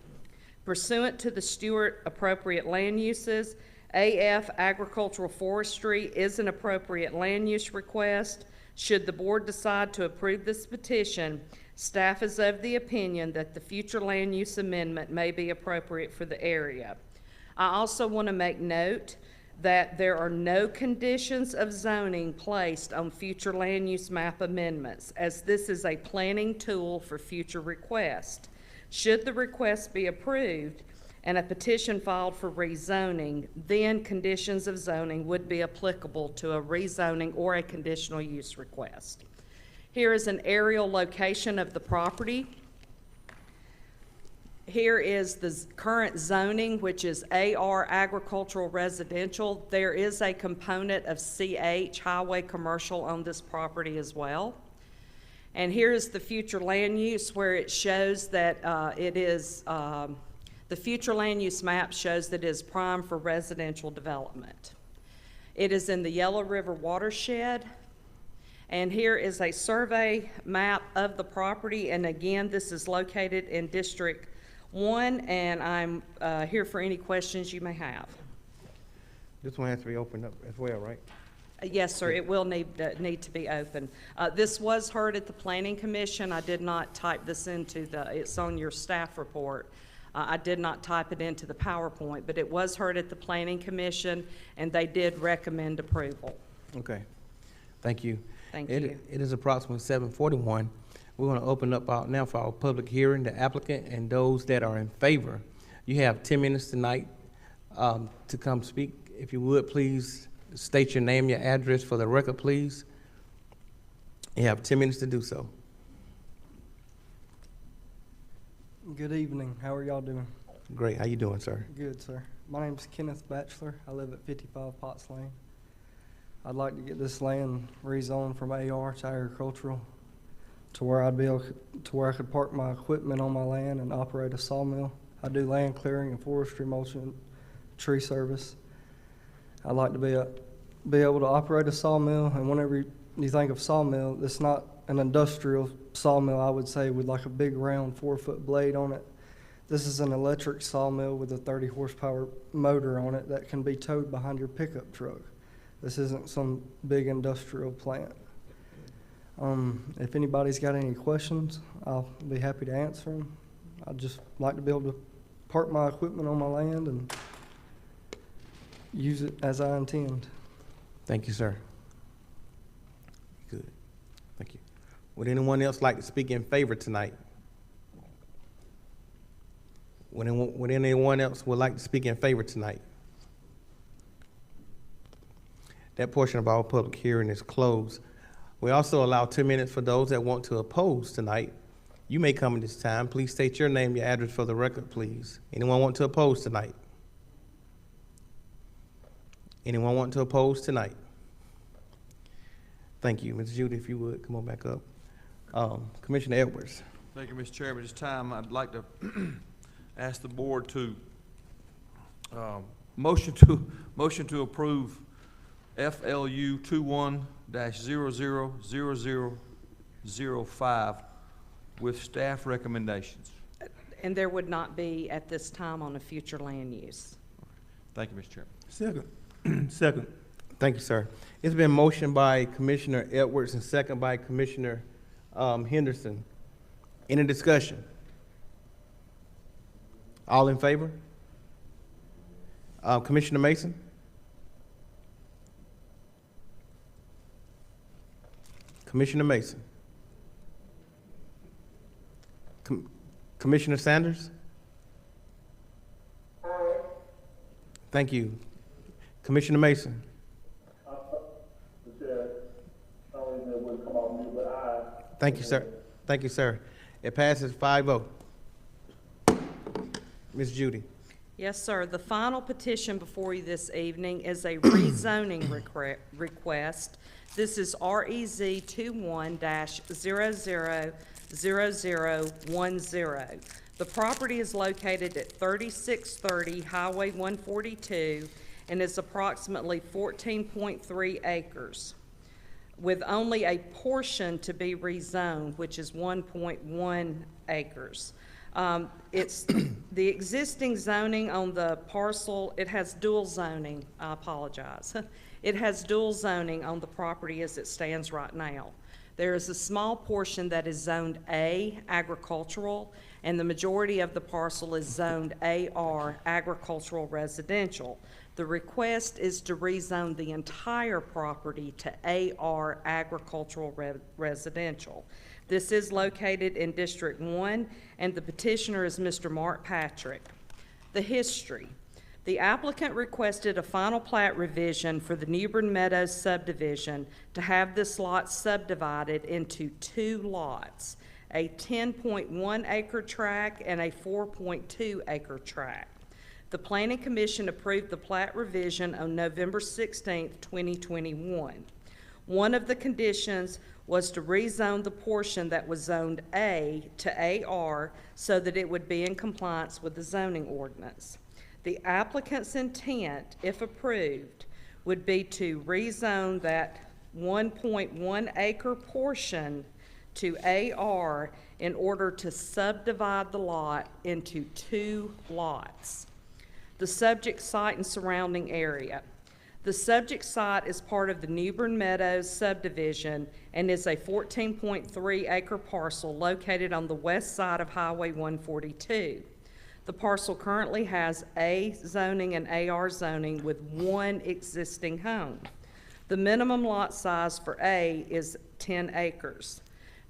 Pursuant to the Stewart appropriate land uses, AF agricultural forestry is an appropriate land use request. Should the board decide to approve this petition, staff is of the opinion that the future land use amendment may be appropriate for the area. I also want to make note that there are no conditions of zoning placed on future land use map amendments, as this is a planning tool for future requests. Should the request be approved and a petition filed for rezoning, then conditions of zoning would be applicable to a rezoning or a conditional use request. Here is an aerial location of the property. Here is the current zoning, which is AR agricultural residential. There is a component of CH highway commercial on this property as well. And here is the future land use, where it shows that the future land use map shows that it is prime for residential development. It is in the Yellow River watershed. And here is a survey map of the property, and again, this is located in District 1, and I'm here for any questions you may have. This one has to be opened up as well, right? Yes, sir, it will need to be open. This was heard at the Planning Commission. I did not type this into it's on your staff report. I did not type it into the PowerPoint, but it was heard at the Planning Commission, and they did recommend approval. Okay, thank you. Thank you. It is approximately 7:41. We want to open up now for our public hearing. The applicant and those that are in favor, you have 10 minutes tonight to come speak. If you would, please state your name, your address for the record, please. You have 10 minutes to do so. Good evening. How are y'all doing? Great. How you doing, sir? Good, sir. My name's Kenneth Batchelor. I live at 55 Potts Lane. I'd like to get this land rezoned from AR to agricultural to where I'd be able to where I could park my equipment on my land and operate a sawmill. I do land clearing and forestry mulching, tree service. I'd like to be able to operate a sawmill, and whenever you think of sawmill, it's not an industrial sawmill, I would say, with like a big round 4-foot blade on it. This is an electric sawmill with a 30 horsepower motor on it that can be towed behind your pickup truck. This isn't some big industrial plant. If anybody's got any questions, I'll be happy to answer them. I'd just like to be able to park my equipment on my land and use it as I intend. Thank you, sir. Good. Thank you. Would anyone else like to speak in favor tonight? Would anyone else would like to speak in favor tonight? That portion of our public hearing is closed. We also allow 2 minutes for those that want to oppose tonight. You may come at this time. Please state your name, your address for the record, please. Anyone want to oppose tonight? Anyone want to oppose tonight? Thank you. Ms. Judy, if you would, come on back up. Commissioner Edwards. Thank you, Mr. Chairman. At this time, I'd like to ask the board to motion to approve FLU 21-000005 with staff recommendations. And there would not be at this time on a future land use. Thank you, Mr. Chairman. Second. Second. Thank you, sir. It's been motioned by Commissioner Edwards and second by Commissioner Henderson. Any discussion? All in favor? Commissioner Mason? Commissioner Mason? Commissioner Sanders? Aye. Thank you. Commissioner Mason? The chair, I don't even know where to come off mute, but aye. Thank you, sir. Thank you, sir. It passes 5-0. Ms. Judy. Yes, sir. The final petition before you this evening is a rezoning request. This is REZ 21-000010. The property is located at 3630 Highway 142 and is approximately 14.3 acres, with only a portion to be rezoned, which is 1.1 acres. It's the existing zoning on the parcel. It has dual zoning. I apologize. It has dual zoning on the property as it stands right now. There is a small portion that is zoned A, agricultural, and the majority of the parcel is zoned AR, agricultural residential. The request is to rezone the entire property to AR, agricultural residential. This is located in District 1, and the petitioner is Mr. Mark Patrick. The history. The applicant requested a final plat revision for the Newbern Meadows subdivision to have this lot subdivided into 2 lots, a 10.1 acre tract and a 4.2 acre tract. The Planning Commission approved the plat revision on November 16, 2021. One of the conditions was to rezone the portion that was zoned A to AR so that it would be in compliance with the zoning ordinance. The applicant's intent, if approved, would be to rezone that 1.1 acre portion to AR in order to subdivide the lot into 2 lots. The subject site and surrounding area. The subject site is part of the Newbern Meadows subdivision and is a 14.3 acre parcel located on the west side of Highway 142. The parcel currently has A zoning and AR zoning with 1 existing home. The minimum lot size for A is 10 acres.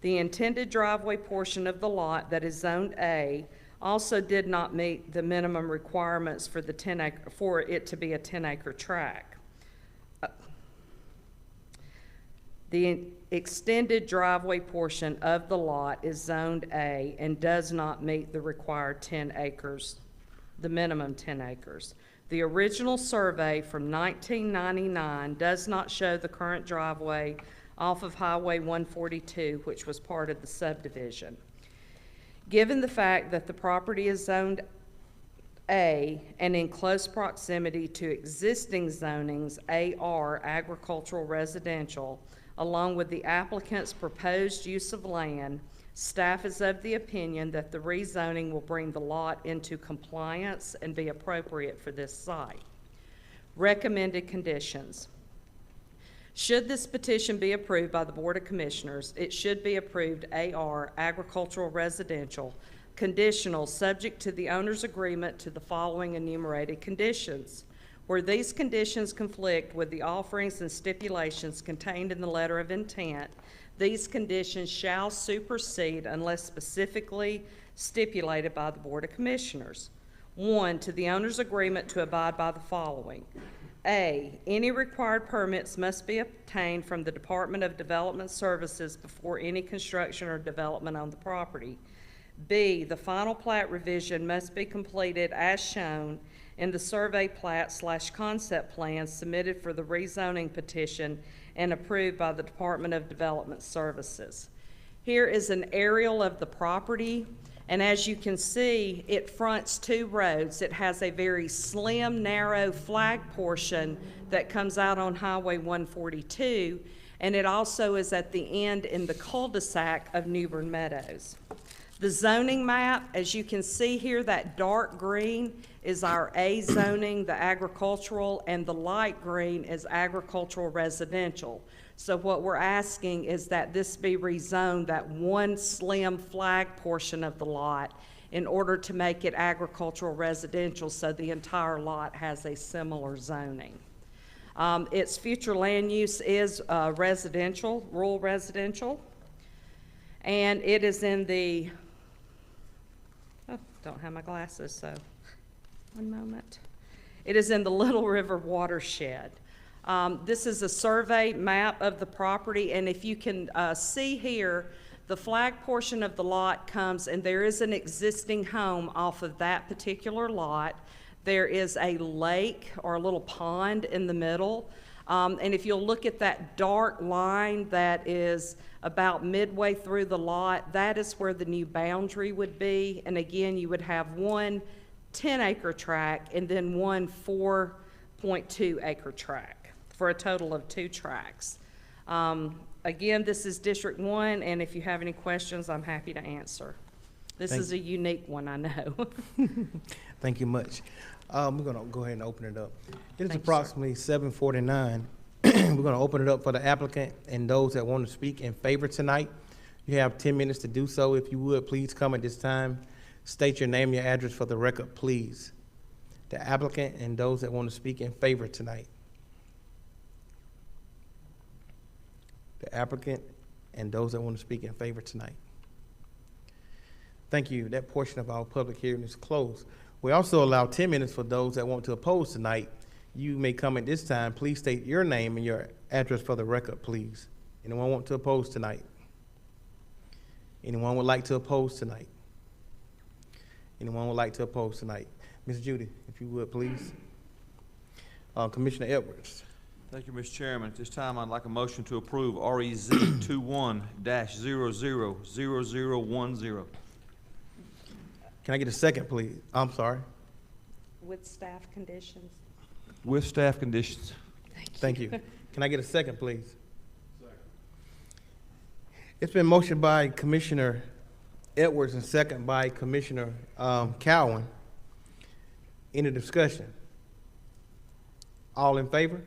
The intended driveway portion of the lot that is zoned A also did not meet the minimum requirements for it to be a 10-acre tract. The extended driveway portion of the lot is zoned A and does not meet the required 10 acres, the minimum 10 acres. The original survey from 1999 does not show the current driveway off of Highway 142, which was part of the subdivision. Given the fact that the property is zoned A and in close proximity to existing zonings AR, agricultural residential, along with the applicant's proposed use of land, staff is of the opinion that the rezoning will bring the lot into compliance and be appropriate for this site. Recommended conditions. Should this petition be approved by the Board of Commissioners, it should be approved AR, agricultural residential, conditional, subject to the owner's agreement to the following enumerated conditions. Where these conditions conflict with the offerings and stipulations contained in the letter of intent, these conditions shall supersede unless specifically stipulated by the Board of Commissioners. 1, to the owner's agreement to abide by the following. A, any required permits must be obtained from the Department of Development Services before any construction or development on the property. B, the final plat revision must be completed as shown in the survey plat/concept plan submitted for the rezoning petition and approved by the Department of Development Services. Here is an aerial of the property, and as you can see, it fronts 2 roads. It has a very slim, narrow flag portion that comes out on Highway 142, and it also is at the end in the cul-de-sac of Newbern Meadows. The zoning map, as you can see here, that dark green is our A zoning, the agricultural, and the light green is agricultural residential. So what we're asking is that this be rezoned, that one slim flag portion of the lot, in order to make it agricultural residential so the entire lot has a similar zoning. Its future land use is residential, rural residential, and it is in the, don't have my glasses, so one moment. It is in the Little River watershed. This is a survey map of the property, and if you can see here, the flag portion of the lot comes, and there is an existing home off of that particular lot. There is a lake or a little pond in the middle, and if you'll look at that dark line that is about midway through the lot, that is where the new boundary would be. And again, you would have one 10-acre tract and then one 4.2 acre tract for a total of 2 tracts. Again, this is District 1, and if you have any questions, I'm happy to answer. This is a unique one, I know. Thank you much. We're gonna go ahead and open it up. It is Thank you, sir. approximately 7:49. We're gonna open it up for the applicant and those that want to speak in favor tonight. You have 10 minutes to do so. If you would, please come at this time. State your name, your address for the record, please. The applicant and those that want to speak in favor tonight. The applicant and those that want to speak in favor tonight. Thank you. That portion of our public hearing is closed. We also allow 10 minutes for those that want to oppose tonight. You may come at this time. Please state your name and your address for the record, please. Anyone want to oppose tonight? Anyone would like to oppose tonight? Anyone would like to oppose tonight? Ms. Judy, if you would, please. Commissioner Edwards. Thank you, Mr. Chairman. At this time, I'd like a motion to approve REZ 21-000010. Can I get a second, please? I'm sorry. With staff conditions. With staff conditions. Thank you. Can I get a second, please? It's been motioned by Commissioner Edwards and second by Commissioner Cowan. Any discussion? All in favor?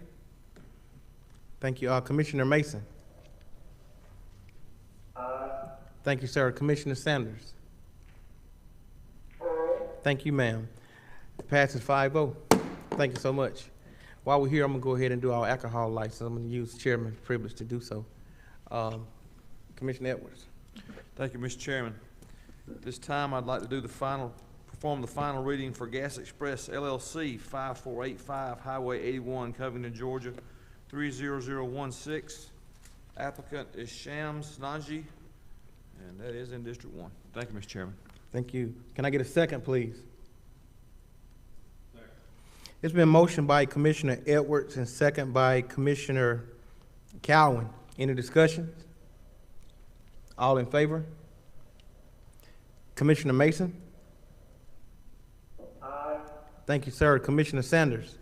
Thank you. Commissioner Mason? Thank you, sir. Commissioner Sanders? Thank you, ma'am. It passes 5-0. Thank you so much. While we're here, I'm gonna go ahead and do our alcohol license. I'm gonna use chairman's privilege to do so. Commissioner Edwards. Thank you, Mr. Chairman. At this time, I'd like to do perform the final reading for Gas Express LLC, 5485 Highway 81, Covington, Georgia, 30016. Applicant is Shams Najee, and that is in District 1. Thank you, Mr. Chairman. Thank you. Can I get a second, please? Second. It's been motioned by Commissioner Edwards and second by Commissioner Cowan. Any discussion? All in favor? Commissioner Mason? Aye. Thank you, sir. Commissioner Sanders?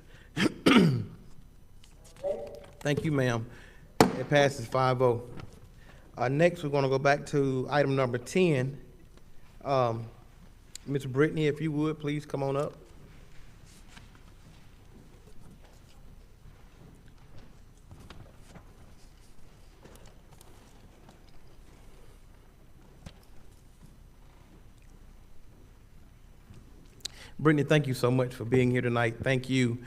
Thank you, ma'am. It passes 5-0. Next, we're going to go back to item number 10. Ms. Brittany, if you would, please come on up. Brittany, thank you so much for being here tonight. Thank you.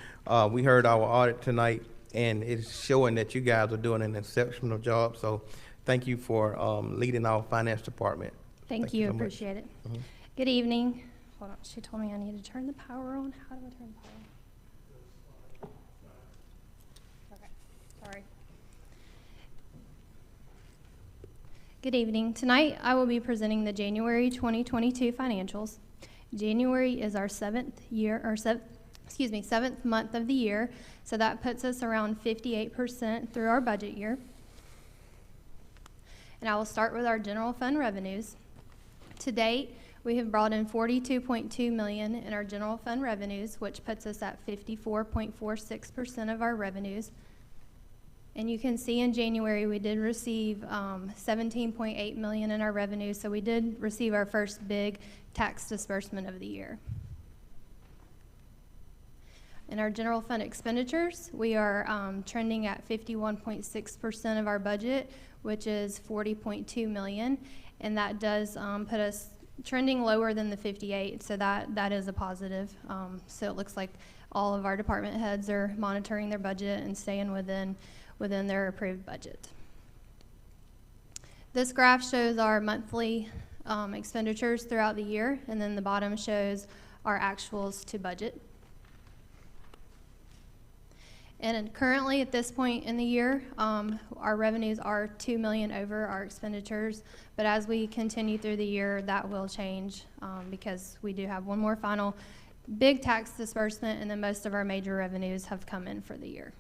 We heard our audit tonight, and it's showing that you guys are doing an exceptional job. So thank you for leading our finance department. Thank you, so much. appreciate it. Mhm. Good evening. Hold on, she told me I need to turn the power on. How do I turn the power on? Okay, sorry. Good evening. Tonight, I will be presenting the January 2022 financials. January is our seventh month of the year, so that puts us around 58% through our budget year. And I will start with our general fund revenues. To date, we have brought in $42.2 million in our general fund revenues, which puts us at 54.46% of our revenues. And you can see in January, we did receive $17.8 million in our revenue, so we did receive our first big tax disbursement of the year. In our general fund expenditures, we are trending at 51.6% of our budget, which is $40.2 million, and that does put us trending lower than the 58, so that is a positive. So it looks like all of our department heads are monitoring their budget and staying within their approved budget. This graph shows our monthly expenditures throughout the year, and then the bottom shows our actuals to budget. And currently, at this point in the year, our revenues are $2 million over our expenditures, but as we continue through the year, that will change because we do have one more final big tax disbursement, and then most of our major revenues have come in for the year.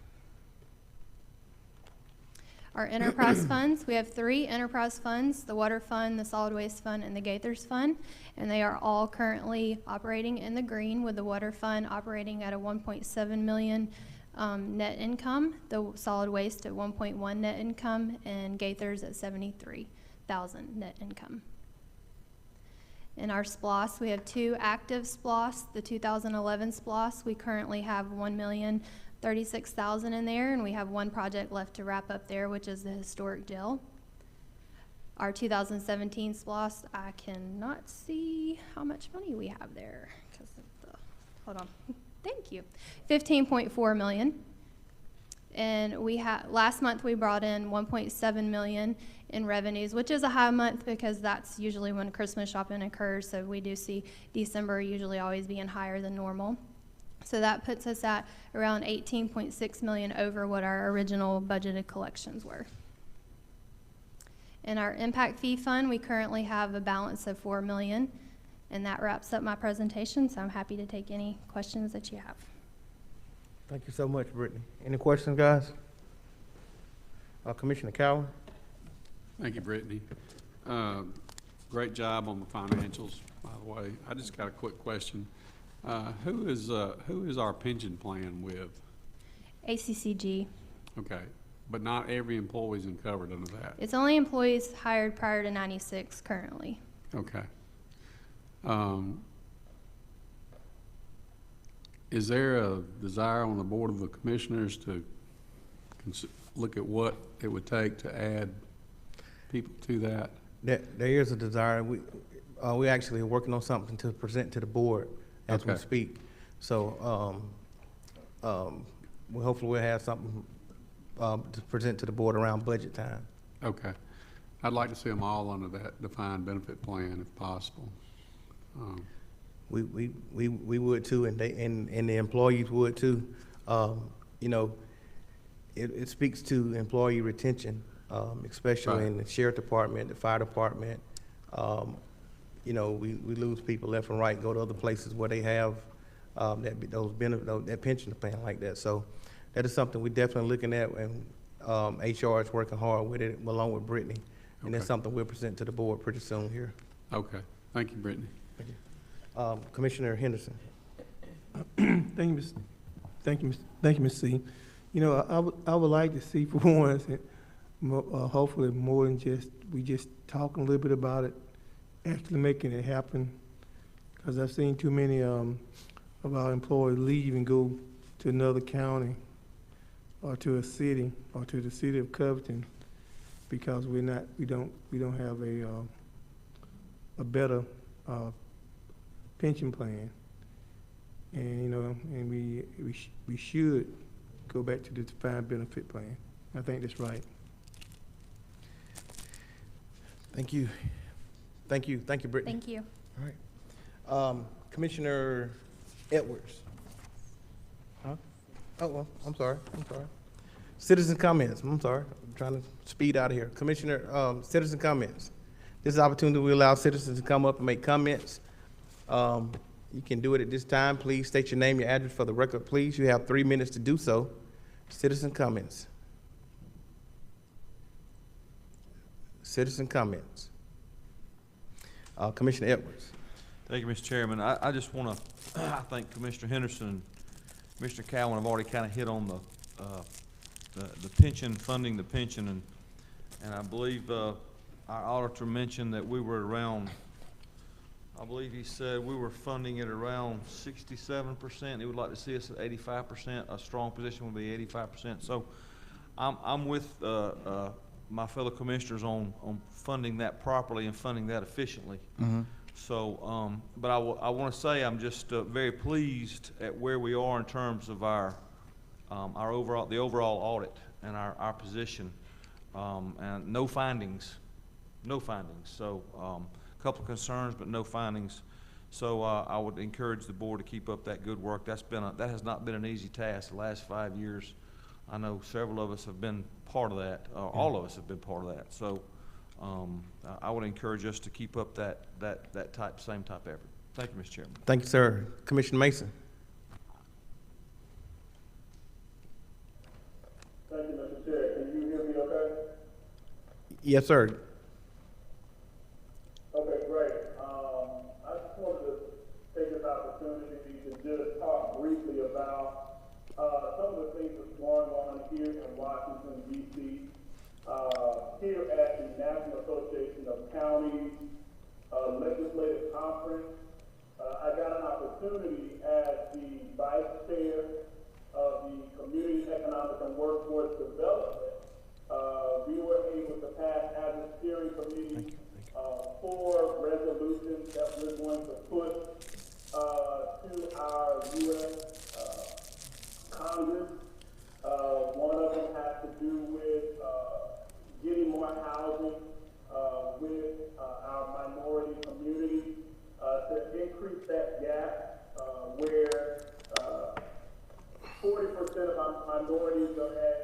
Our enterprise funds, we have 3 enterprise funds: the Water Fund, the Solid Waste Fund, and the Gaithers Fund, and they are all currently operating in the green, with the Water Fund operating at a $1.7 million net income, the Solid Waste at 1.1 net income, and Gaithers at 73,000 net income. In our SPLOS, we have 2 active SPLOS. The 2011 SPLOS, we currently have $1,036,000 in there, and we have 1 project left to wrap up there, which is the historic jail. Our 2017 SPLOS, I cannot see how much money we have there because of the, hold on. Thank you. $15.4 million. And last month we brought in $1.7 million in revenues, which is a high month because that's usually when Christmas shopping occurs. So we do see December usually always being higher than normal. So that puts us at around $18.6 million over what our original budgeted collections were. In our impact fee fund, we currently have a balance of $4 million. And that wraps up my presentation, so I'm happy to take any questions that you have. Thank you so much, Brittany. Any questions, guys? Commissioner Cowan? Thank you, Brittany. Great job on the financials, by the way. I just got a quick question. Who is our pension plan with? ACCG. Okay. But not every employee is covered under that. It's only employees hired prior to 96 currently. Okay. Is there a desire on the Board of the Commissioners to look at what it would take to add people to that? There is a desire. We actually are working on something to present to the board as we Okay. speak. So, hopefully we'll have something, to present to the board around budget time. Okay. I'd like to see them all under that defined benefit plan if possible. We would too, and the employees would too. You know, it speaks to employee retention, especially Right. in the sheriff department, the fire department. You know, we lose people left and right, go to other places where they have that pension plan like that. So that is something we're definitely looking at, and HR is working hard with it along with Brittany. And that's Okay. something we'll present to the board pretty soon here. Okay. Thank you, Brittany. Commissioner Henderson. Thank you, Mr. C. You know, I would like to see for once, hopefully more than we just talking a little bit about it, actually making it happen. Because I've seen too many of our employees leave and go to another county or to a city or to the city of Covington because we don't have a better pension plan. And, you know, and we should go back to the defined benefit plan. I think that's right. Thank you. Thank you, Brittany. Thank you. All right. Commissioner Edwards. Huh? Oh, well, I'm sorry. Citizen comments. I'm sorry. I'm trying to speed out of here. Commissioner, citizen comments. This is an opportunity we allow citizens to come up and make comments. You can do it at this time. Please state your name, your address for the record, please. You have 3 minutes to do so. Citizen comments. Citizen comments. Commissioner Edwards. Thank you, Mr. Chairman. I just want to, I think Commissioner Henderson and Mr. Cowan have already kind of hit on the pension, funding the pension, and I believe our auditor mentioned that we were around, I believe he said we were funding it around 67%. He would like to see us at 85%. A strong position would be 85%. So I'm with my fellow commissioners on funding that properly and funding that efficiently. Mm-hmm. So, but I want to say I'm just very pleased at where we are in terms of our overall audit and our position, and no findings. So, a couple of concerns, but no findings. So, I would encourage the board to keep up that good work. That has not been an easy task the last 5 years. I know several of us have been part of that. All of us have been part of that. So, I would encourage us to keep up that same type effort. Thank you, Mr. Chairman. Thank you, sir. Commissioner Mason. Thank you, Mr. Chair. Can you hear me okay? Yes, sir. Okay, great. I just wanted to take this opportunity to just talk briefly about some of the things that's going on here in Washington, D.C. Here at the National Association of Counties Legislative Conference, I got an opportunity as the Vice Chair of the Community Economic and Workforce Development. We were able to pass as a steering committee 4 resolutions that we're going to put to our U.S. Congress. One of them has to do with getting more housing with our minority community to increase that gap where 40% of our minorities are at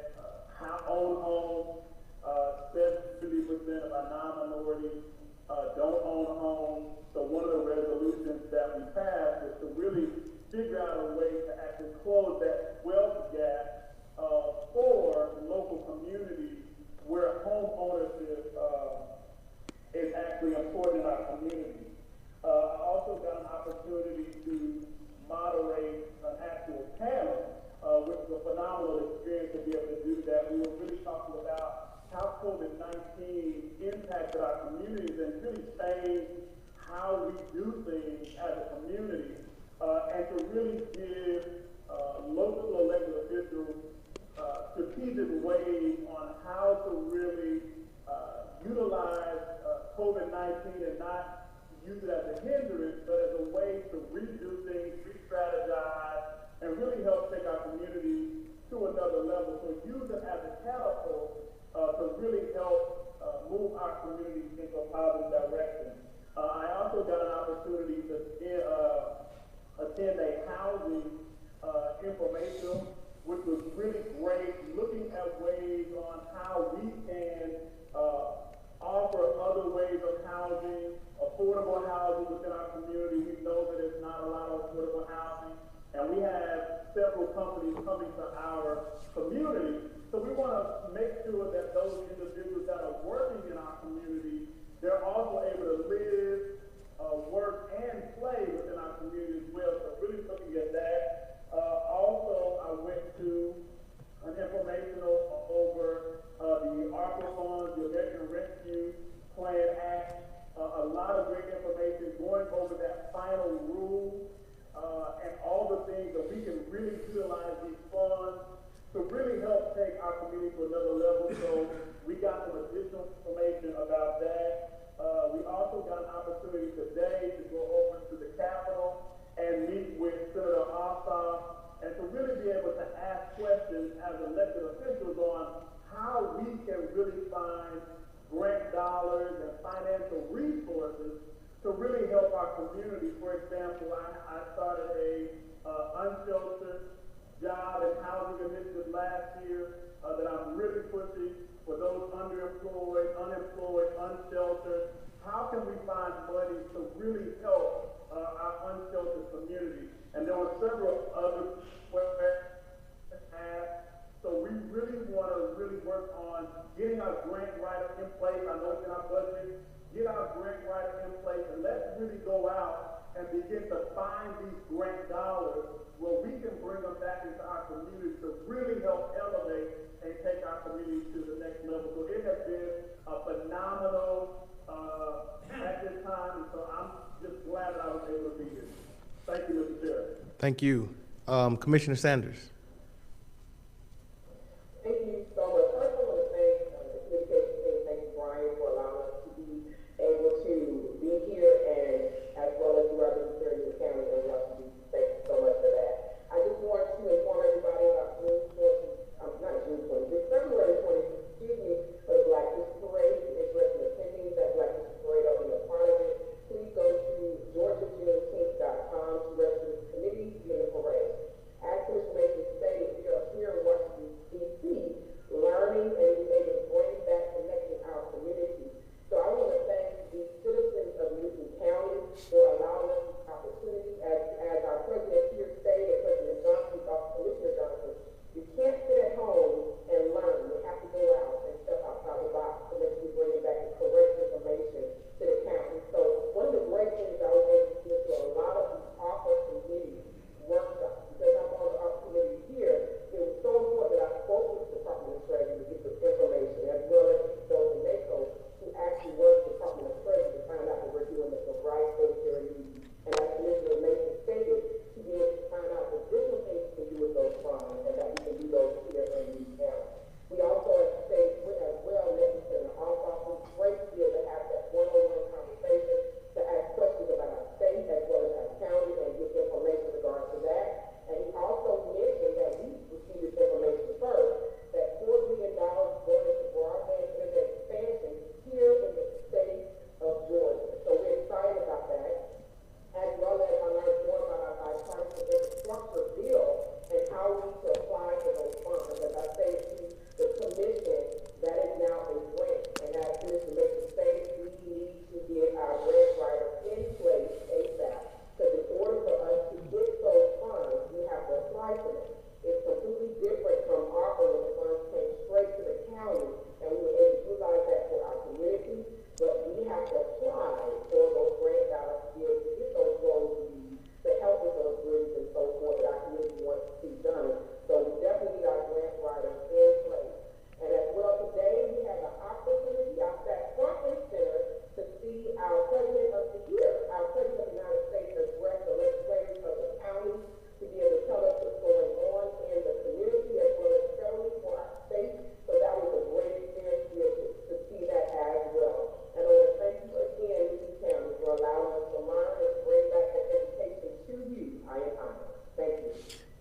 own homes, 70% of our non-minorities don't own homes. So one of the resolutions that we passed is to really figure out a way to actually close that wealth gap for local communities where home ownership is actually important in our community. I also got an opportunity to moderate an actual panel, which was a phenomenal experience to be able to do that. We were really talking impacted our communities and really changed how we do things as a community, and to really give local elected officials strategic ways on how to really utilize COVID-19 and not use it as a hindrance, but as a way to redo things, re-strategize, and really help take our community to another level. So use it as a catapult to really help move our communities into a positive direction. I also got an opportunity to attend a housing information, which was really great, looking at ways on how we can offer other ways of housing, affordable housing within our community. We know that there's not a lot of affordable housing, and we have several companies coming to our community. So we want to make sure that those individuals that are working in our community, they're also able to live, work, and play within our community as well. So really looking at that. Also, I went to an informational over the ARPA funds, the American Rescue Plan Act, a lot of great information going over that final rule, and all the things that we can really utilize these funds to really help take our community to another level. So we got some additional information about that. We also got an opportunity today to go over to the Capitol and meet with Senator Ossoff, and to really be able to ask questions as elected officials on how we can really find grant dollars and financial resources to really help our community. For example, I started a unsheltered job and housing initiative last year that I'm really pushing for those underemployed, unemployed, unsheltered. How can we find money to really help our unsheltered community? And there were several other questions asked. So we really want to really work on getting our grant writer in place. I know it's in our budget. Get our grant writer in place, and let's really go out and begin to find these grant dollars where we can bring them back into our community to really help elevate and take our community to the next level. So it has been a phenomenal at this time, and so I'm just glad that I was able to be here. Thank you, Mr. Chair. Thank you. Commissioner Sanders. Thank you so much. First, I want to thank the communication team. Thank you, Brian, for allowing us to be able to be here, and as well as you representing the county and Washington. Thank you so much for that. I just want to inform everybody about February 20th, for the Black History Parade. If you're interested in attending that Black History Parade or being a part of it, please go to GeorgiaJuneteenth.com to register with the committee to be in the parade. Ask for information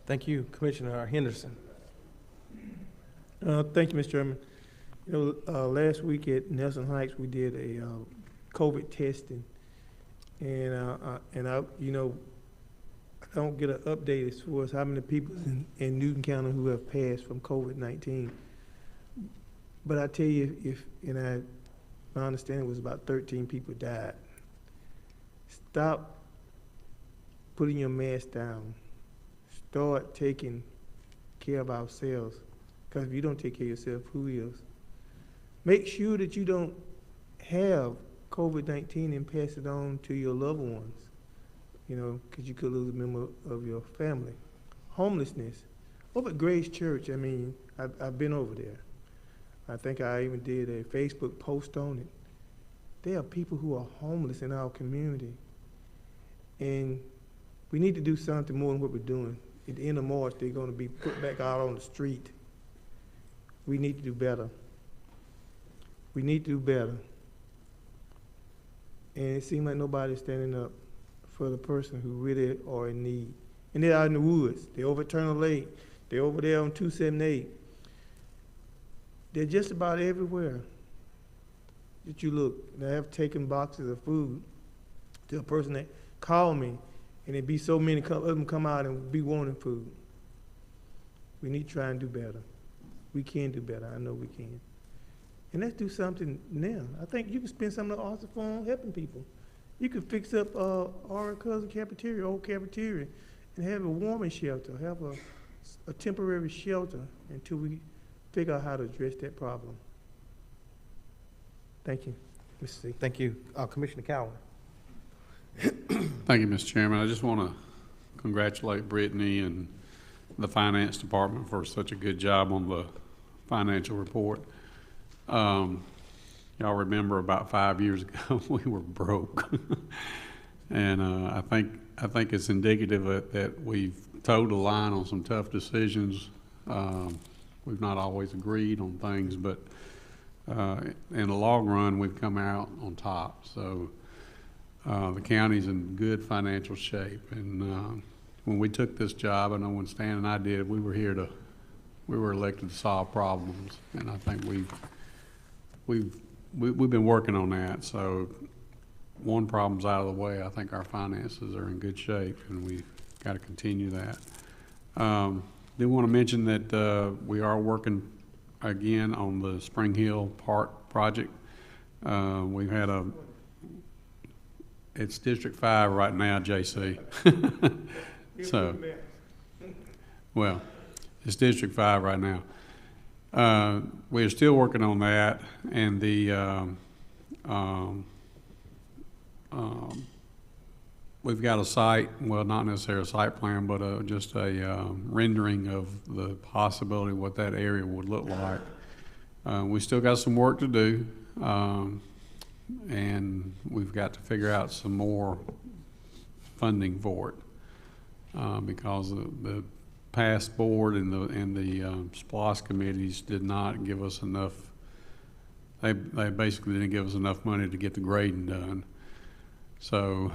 Thank you, Commissioner Henderson. Thank you, Mr. Chairman. You know, last week at Nelson Heights, we did a COVID testing, and I, you know, I don't get an update as far as how many people in Newton County who have passed from COVID-19. But I tell you, my understanding was about 13 people died. Stop putting your mask down. Start taking care of ourselves. Because if you don't take care of yourself, who is? Make sure that you don't have COVID-19 and pass it on to your loved ones, you know, because you could lose a member of your family. Homelessness. Over at Grace Church, I mean, I've been over there. I think I even did a Facebook post on it. There are people who are homeless in our community. And we need to do something more than what we're doing. At the end of March, they're going to be put back out on the street. We need to do better. We need to do better. And it seems like nobody's standing up for the person who really are in need. And they're out in the woods. They're over at Turner Lake. They're over there on 278. They're just about everywhere that you look. And I have taken boxes of food to a person that called me, and there'd be so many of them come out and be wanting food. We need to try and do better. We can do better. I know we can. And let's do something now. I think you can spend some of the arts on helping people. You could fix up our cousin cafeteria, old cafeteria, and have a warming shelter, have a temporary shelter until we figure out how to address that problem. Thank you, Mr. C. Thank you. Commissioner Cowan. Thank you, Mr. Chairman. I just want to congratulate Brittany and the Finance Department for such a good job on the financial report. Y'all remember about 5 years ago we were broke, and I think it's indicative that we've toed the line on some tough decisions. We've not always agreed on things, but in the long run, we've come out on top. So the county's in good financial shape. And when we took this job, I know when Stan and I did, we were elected to solve problems. And I think we've been working on that. So one problem's out of the way. I think our finances are in good shape, and we've got to continue that. Do want to mention that we are working again on the Spring Hill Park project. We've had it's District 5 right now, JC. So, well, it's District 5 right now. We're still working on that, and the we've got a site, well, not necessarily a site plan, but just a rendering of the possibility of what that area would look like. We still got some work to do, and we've got to figure out some more funding for it, because the past board and the SPLOST committees did not give us enough. They basically didn't give us enough money to get the grading done. So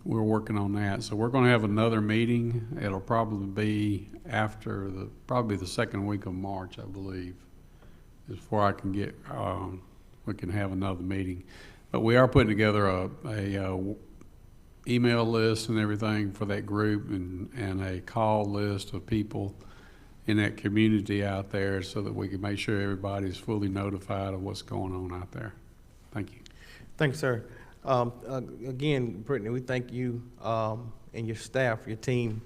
we're working on that. So we're going to have another meeting. It'll probably be after probably the second week of March, I believe, is before I can get we can have another meeting. But we are putting together a email list and everything for that group, and a call list of people in that community out there, so that we can make sure everybody's fully notified of what's going on out there. Thank you. Thanks, sir. Again, Brittany, we thank you and your staff, your team.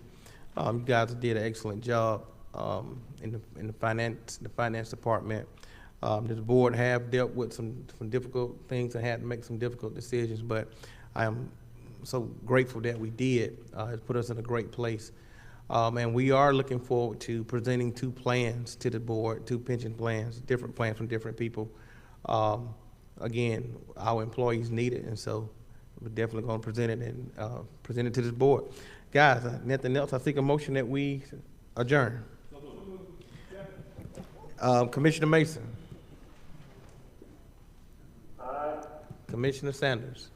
You guys did an excellent job in the finance department. This board have dealt with some difficult things and had to make some difficult decisions, but I am so grateful that we did. It's put us in a great place. And we are looking forward to presenting 2 plans to the board, 2 pension plans, different plans from different people. Again, our employees need it, and so we're definitely going to present it and present it to this board. Guys, nothing else. I think a motion that we adjourn. Commissioner Mason. Aye. Commissioner Sanders.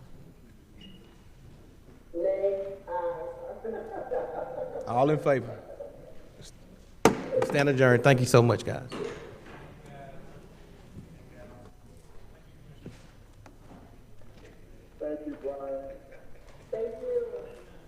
Nay, All in favor? Stand adjourned. Thank you so much, guys.